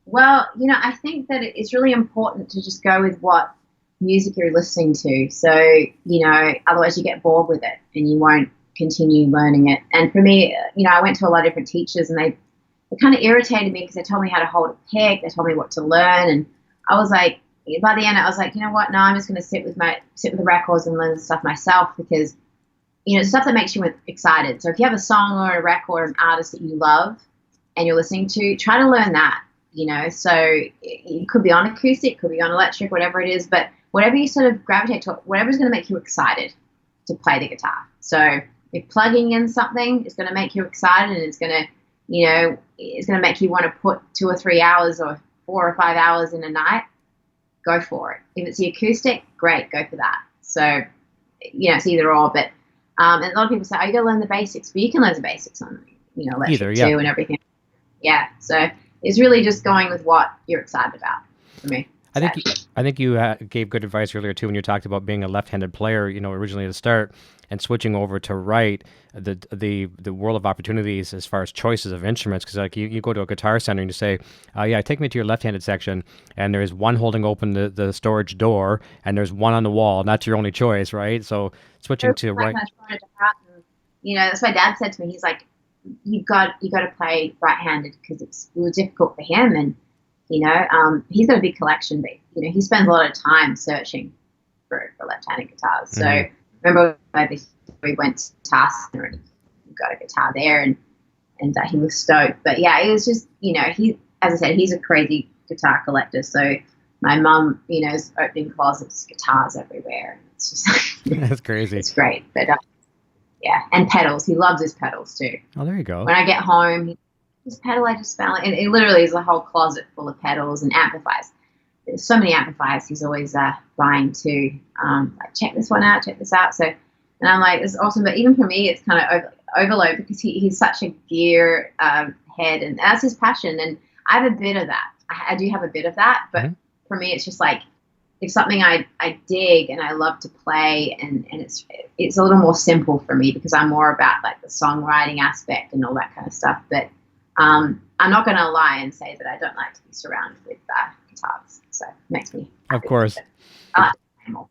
Well, I think that it's really important to just go with what music you're listening to. So, otherwise you get bored with it and you won't continue learning it. And for me, I went to a lot of different teachers, and they kind of irritated me because they told me how to hold a pick, they told me what to learn, and I was like, by the end I was like, you know what, no, I'm just going to sit with the records and learn the stuff myself, because stuff that makes you excited. So if you have a song or a record or an artist that you love and you're listening to, try to learn that. So it could be on acoustic, could be on electric, whatever it is, but whatever you sort of gravitate to, whatever's going to make you excited to play the guitar. So if plugging in something is going to make you excited, and it's going to, it's going to make you want to put 2 or 3 hours or 4 or 5 hours in a night, go for it. If it's the acoustic, great, go for that. So, it's either or, but, and a lot of people say, oh, you got to learn the basics, but you can learn the basics on, electric too and everything. Yeah. So it's really just going with what you're excited about for me. I think you gave good advice earlier too when you talked about being a left-handed player, originally at the start, and switching over to right, the world of opportunities as far as choices of instruments. Because like you go to a guitar center and you say, take me to your left-handed section, and there's one holding open the storage door, and there's one on the wall, and that's your only choice, right? So switching to right. That's what Dad said to me. He's like, you got to play right-handed because it was difficult for him, and he's got a big collection, but he spends a lot of time searching for left-handed guitars. So remember we went to Tasker and he got a guitar there, and he was stoked. But yeah, it was just he, as I said, he's a crazy guitar collector. So my mum, is opening closets, guitars everywhere. It's just that's crazy. It's great, but yeah, and pedals. He loves his pedals too. Oh, there you go. When I get home, this pedal I just found, and it literally is a whole closet full of pedals and amplifiers. There's so many amplifiers he's always buying too. Like, check this one out, check this out. So, and I'm like, it's awesome. But even for me, it's kind of overload because he's such a gear head, and that's his passion. And I have a bit of that. I do have a bit of that, but for me, it's just like, it's something I dig and I love to play, and it's a little more simple for me because I'm more about like the songwriting aspect and all that kind of stuff. But I'm not going to lie and say that I don't like to be surrounded with guitars. So it makes me happy. Of course. I like to play more.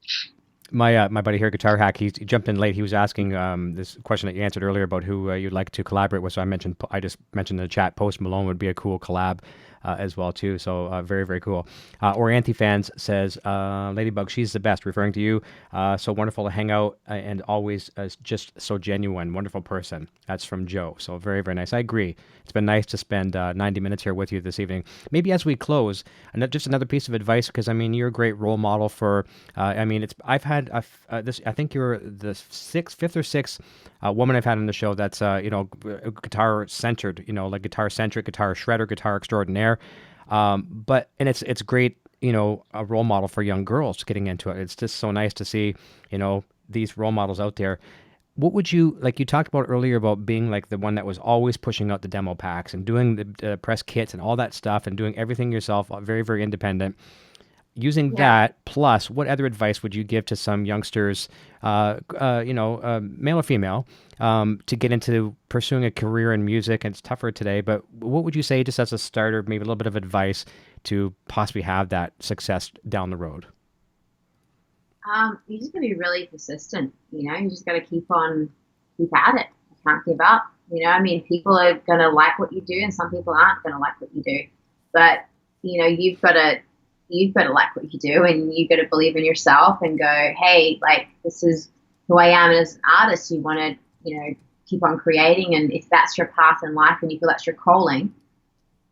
My buddy here, Guitar Hack, he jumped in late. He was asking this question that you answered earlier about who you'd like to collaborate with. So I just mentioned in the chat, Post Malone would be a cool collab. as well too. So very, very cool. Orianthi fans says, Ladybug, she's the best, referring to you. So wonderful to hang out and always just so genuine, wonderful person. That's from Joe. So very, very nice. I agree. It's been nice to spend 90 minutes here with you this evening. Maybe as we close, just another piece of advice, because I mean, you're a great role model for, I've had this, I think you're the fifth or sixth woman I've had on the show that's, guitar centered, like guitar centric, guitar shredder, guitar extraordinaire. And it's great, a role model for young girls getting into it. It's just so nice to see, these role models out there. What would you, like you talked about earlier about being like the one that was always pushing out the demo packs and doing the press kits and all that stuff and doing everything yourself, very, very independent. Using that, plus, what other advice would you give to some youngsters, male or female, to get into pursuing a career in music? And it's tougher today, but what would you say just as a starter, maybe a little bit of advice to possibly have that success down the road? You just got to be really persistent. You just got to keep at it. You can't give up. People are going to like what you do, and some people aren't going to like what you do. But you've got to like what you do, and you've got to believe in yourself and go, hey, like, this is who I am as an artist. You want to, keep on creating. And if that's your path in life and you feel that's your calling,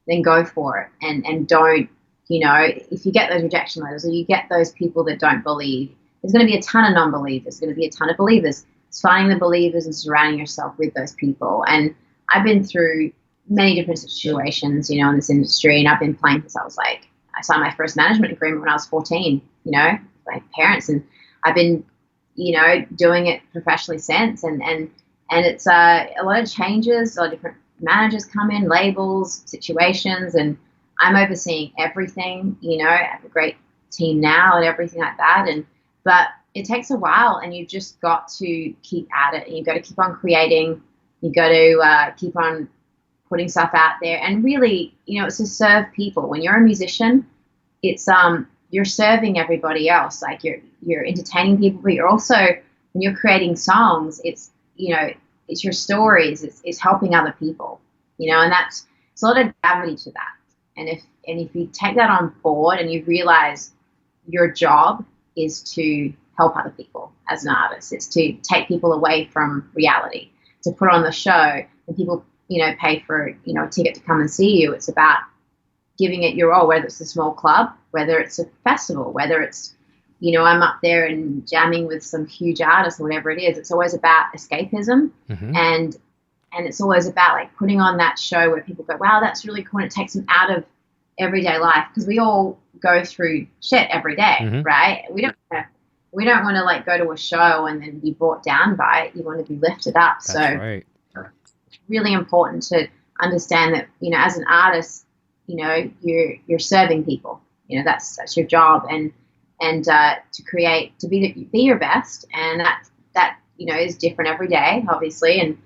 then go for it. And don't, if you get those rejection letters or you get those people that don't believe, there's going to be a ton of non-believers. There's going to be a ton of believers. It's finding the believers and surrounding yourself with those people. And I've been through many different situations, in this industry, and I've been playing since I signed my first management agreement when I was 14, my parents, and I've been, doing it professionally since. And it's a lot of changes, a lot of different managers come in, labels, situations, and I'm overseeing everything, I have a great team now and everything like that. But it takes a while, and you've just got to keep at it, and you've got to keep on creating. You've got to keep on putting stuff out there, and really, it's to serve people. When you're a musician, it's you're serving everybody else. Like you're entertaining people, but you're also, when you're creating songs, it's it's your stories, it's helping other people, and it's a lot of gravity to that. And if you take that on board and you realize your job is to help other people as an artist, it's to take people away from reality, to put on the show, and people pay for a ticket to come and see you. It's about giving it your all, whether it's a small club, whether it's a festival, whether it's I'm up there and jamming with some huge artists or whatever it is. It's always about escapism, and it's always about like putting on that show where people go, wow, that's really cool, and it takes them out of everyday life, because we all go through shit every day, right? We don't want to like go to a show and then be brought down by it. You want to be lifted up. That's right. It's really important to understand that, as an artist, you're serving people. That's your job, and to create, to be your best, and that is different every day, obviously, and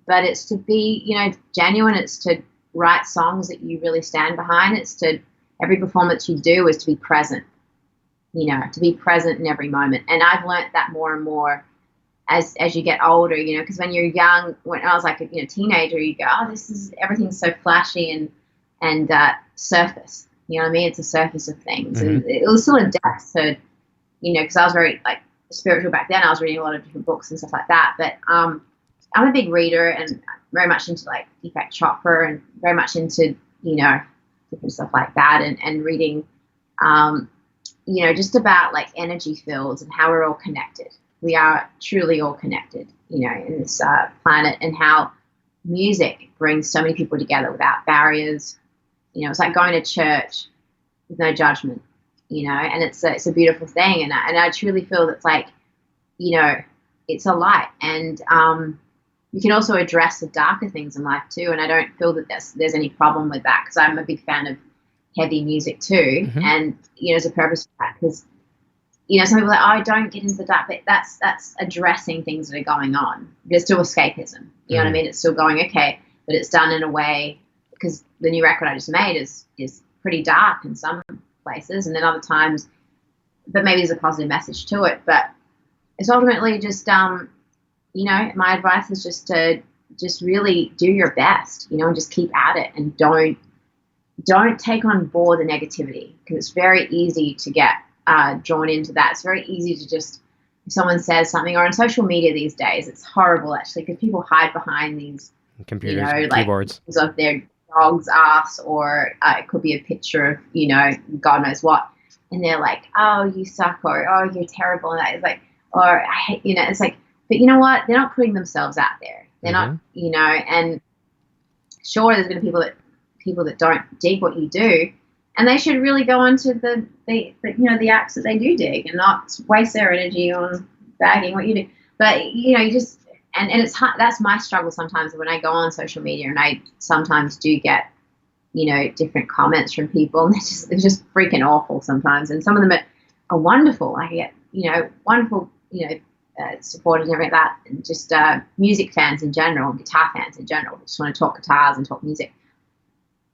but it's to be genuine. It's to write songs that you really stand behind. It's to, every performance you do is to be present. To be present in every moment. And I've learnt that more and more as you get older, because when you're young, when I was like a teenager, you go, oh, everything's so flashy and surface. You know what I mean? It's the surface of things. And it was still a depth to, because I was very like spiritual back then. I was reading a lot of different books and stuff like that. But I'm a big reader and very much into like Deepak Chopra and very much into, different stuff like that, and reading, just about like energy fields and how we're all connected. We are truly all connected, in this planet, and how music brings so many people together without barriers. It's like going to church with no judgment, and it's a beautiful thing. And I truly feel that's like, it's a light, and you can also address the darker things in life too. And I don't feel that there's any problem with that, because I'm a big fan of heavy music too. And, there's a purpose for that, because, some people are like, oh, don't get into the dark, but that's addressing things that are going on. There's still escapism, you know what I mean? It's still going, okay, but it's done in a way, because the new record I just made is pretty dark in some places, and then other times, but maybe there's a positive message to it. But it's ultimately just, my advice is just to really do your best, and just keep at it, and don't don't take on board the negativity, because it's very easy to get drawn into that. It's very easy to just, if someone says something, or on social media these days, it's horrible actually, because people hide behind these computers, like keyboards of their dog's ass, or it could be a picture of God knows what, and they're like, oh, you suck, or oh, you're terrible, and that is like, or I hate, it's like, but you know what? They're not putting themselves out there. They're not, and sure, there's going to be people that don't dig what you do, and they should really go into the acts that they do dig, and not waste their energy on bagging what you do. But you just, and it's hard. That's my struggle sometimes when I go on social media, and I sometimes do get different comments from people, and it's just freaking awful sometimes. And some of them are wonderful. I get wonderful supporters and everything like that, and just music fans in general, guitar fans in general, just want to talk guitars and talk music.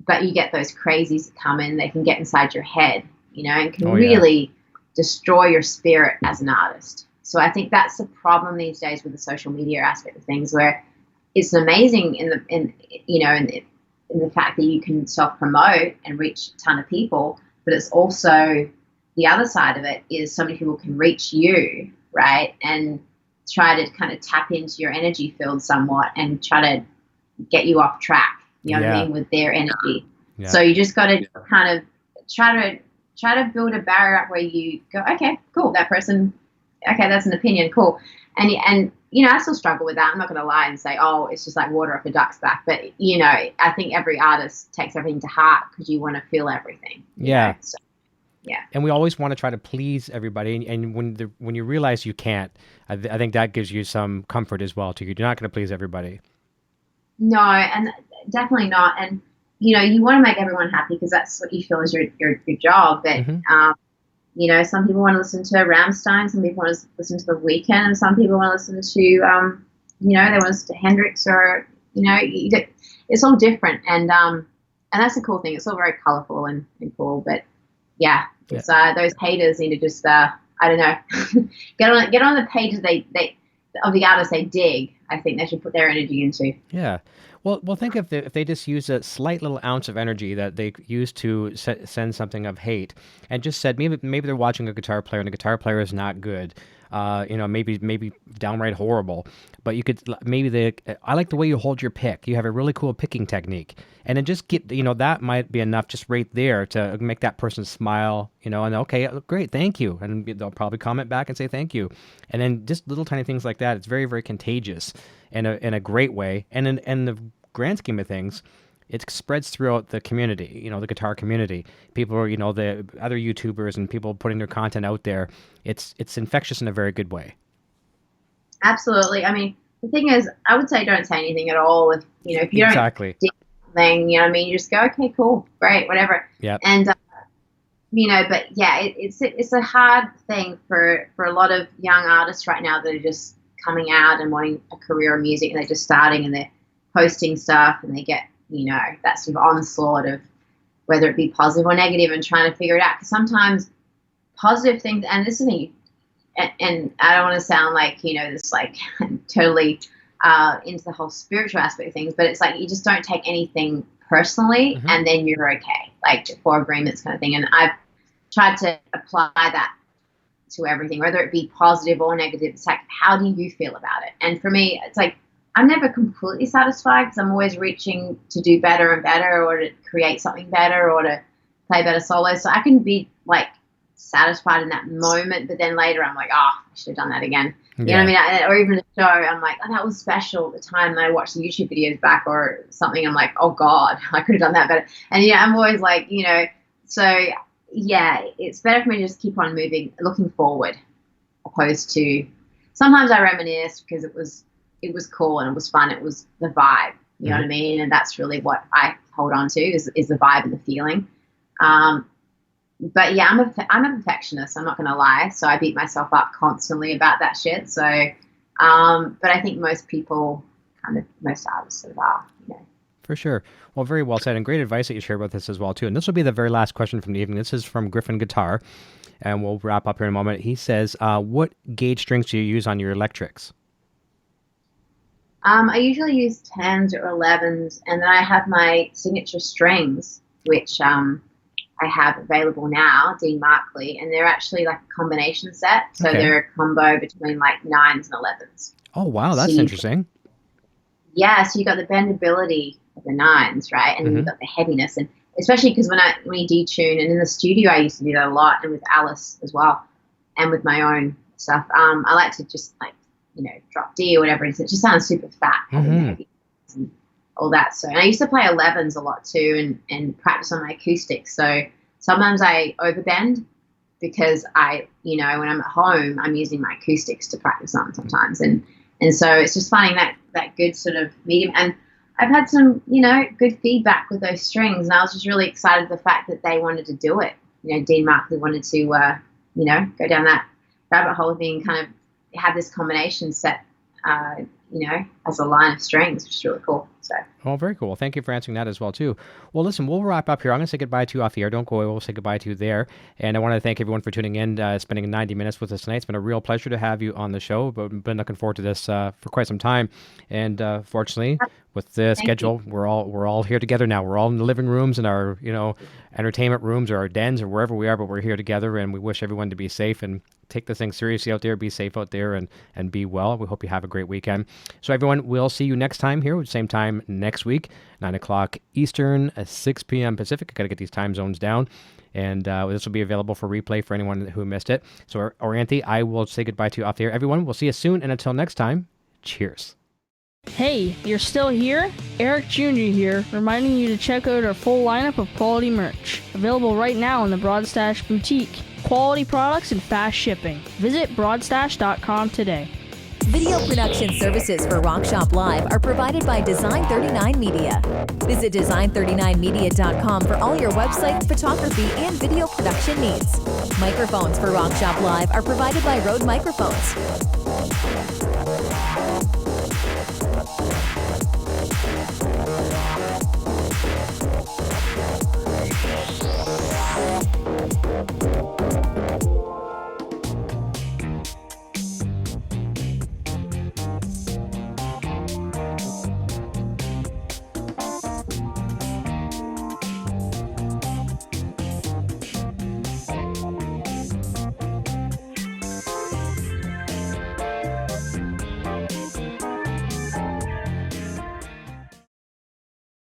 But you get those crazies that come in, they can get inside your head, and can really destroy your spirit as an artist. So I think that's the problem these days with the social media aspect of things, where it's amazing in the fact that you can self-promote and reach a ton of people, but it's also the other side of it is so many people can reach you, right, and try to kind of tap into your energy field somewhat and try to get you off track, what I mean, with their energy. Yeah. So you just got to kind of try to build a barrier up where you go, okay, cool, that person, okay, that's an opinion, cool. And I still struggle with that. I'm not going to lie and say, oh, it's just like water off a duck's back. But, I think every artist takes everything to heart because you want to feel everything. Yeah. So, yeah. And we always want to try to please everybody. And when you realize you can't, I think that gives you some comfort as well, too. You're not going to please everybody. No, and definitely not. And, you want to make everyone happy because that's what you feel is your job. But, some people want to listen to Rammstein, some people want to listen to The Weeknd, and some people want to listen to, they want to listen to Hendrix, or, it's all different. And that's a cool thing. It's all very colorful and cool. But it's those haters need to just, I don't know, get on the pages of the artists they dig. I think they should put their energy into. Yeah. Well, think if they just use a slight little ounce of energy that they use to send something of hate, and just said maybe they're watching a guitar player and the guitar player is not good, maybe downright horrible, but you could I like the way you hold your pick. You have a really cool picking technique, and then just get that might be enough just right there to make that person smile, and okay, great, thank you, and they'll probably comment back and say thank you, and then just little tiny things like that. It's very, very contagious in a great way, and in the grand scheme of things, it spreads throughout the community, the guitar community. People are, the other YouTubers and people putting their content out there. It's infectious in a very good way. Absolutely. I mean, the thing is, I would say don't say anything at all. If you don't do something, you just go, okay, cool, great, whatever. Yeah. And but yeah, it's a hard thing for a lot of young artists right now that are just coming out and wanting a career in music, and they're just starting and they're posting stuff, and they get that sort of onslaught of whether it be positive or negative, and trying to figure it out. Because sometimes positive things, and this is the, and I don't want to sound like this like totally into the whole spiritual aspect of things, but it's like you just don't take anything personally, and then you're okay, like for agreements kind of thing. And I've tried to apply that to everything, whether it be positive or negative. It's like, how do you feel about it? And for me, it's like, I'm never completely satisfied because I'm always reaching to do better and better, or to create something better, or to play better solos. So I can be like satisfied in that moment, but then later I'm like, oh, I should have done that again. You know what I mean? Or even the show, I'm like, oh, that was special at the time. And I watched the YouTube videos back or something. I'm like, oh God, I could have done that better. And I'm always like, so yeah, it's better for me to just keep on moving, looking forward, opposed to sometimes I reminisce because it was cool and it was fun. It was the vibe, you know what I mean? And that's really what I hold on to is the vibe and the feeling. But yeah, I'm a perfectionist. I'm not going to lie. So I beat myself up constantly about that shit. So, but I think most artists sort of are, For sure. Well, very well said, and great advice that you shared with us as well, too. And this will be the very last question from the evening. This is from Griffin Guitar, and we'll wrap up here in a moment. He says, what gauge strings do you use on your electrics? I usually use 10s or 11s, and then I have my signature strings. which I have available now, Dean Markley, and they're actually like a combination set. So they're a combo between like 9s and 11s. Oh, wow. That's interesting. Yeah. So you got the bendability of the 9s, right? And then you've got the heaviness. And especially because when you detune, and in the studio, I used to do that a lot, and with Alice as well, and with my own stuff, I like to just like, drop D or whatever. It just sounds super fat. And all that. So, and I used to play 11s a lot too, and practice on my acoustics. So sometimes I overbend because when I'm at home, I'm using my acoustics to practice on sometimes. And so it's just finding that good sort of medium. And I've had some, good feedback with those strings, and I was just really excited the fact that they wanted to do it. Dean Markley wanted to, go down that rabbit hole of being kind of have this combination set, as a line of strings, which is really cool. So. Oh, very cool. Thank you for answering that as well, too. Well, listen, we'll wrap up here. I'm going to say goodbye to you off the air. Don't go away. We'll say goodbye to you there. And I want to thank everyone for tuning in, spending 90 minutes with us tonight. It's been a real pleasure to have you on the show. But we've been looking forward to this for quite some time. And fortunately, with the schedule, we're all here together now. We're all in the living rooms and our, entertainment rooms or our dens or wherever we are, but we're here together, and we wish everyone to be safe and take this thing seriously out there, be safe out there, and be well. We hope you have a great weekend. So everyone, we'll see you next time here, same time next week, 9 o'clock Eastern, 6 p.m. Pacific. I got to get these time zones down. And this will be available for replay for anyone who missed it. So Orianthi, I will say goodbye to you off the air. Everyone, we'll see you soon. And until next time, cheers. Hey, you're still here? Eric Jr. here, reminding you to check out our full lineup of quality merch. Available right now in the Broadstash Boutique. Quality products and fast shipping. Visit broadstash.com today. Video production services for Rock Shop Live are provided by Design 39 Media. Visit design39media.com for all your website, photography, and video production needs. Microphones for Rock Shop Live are provided by Rode Microphones.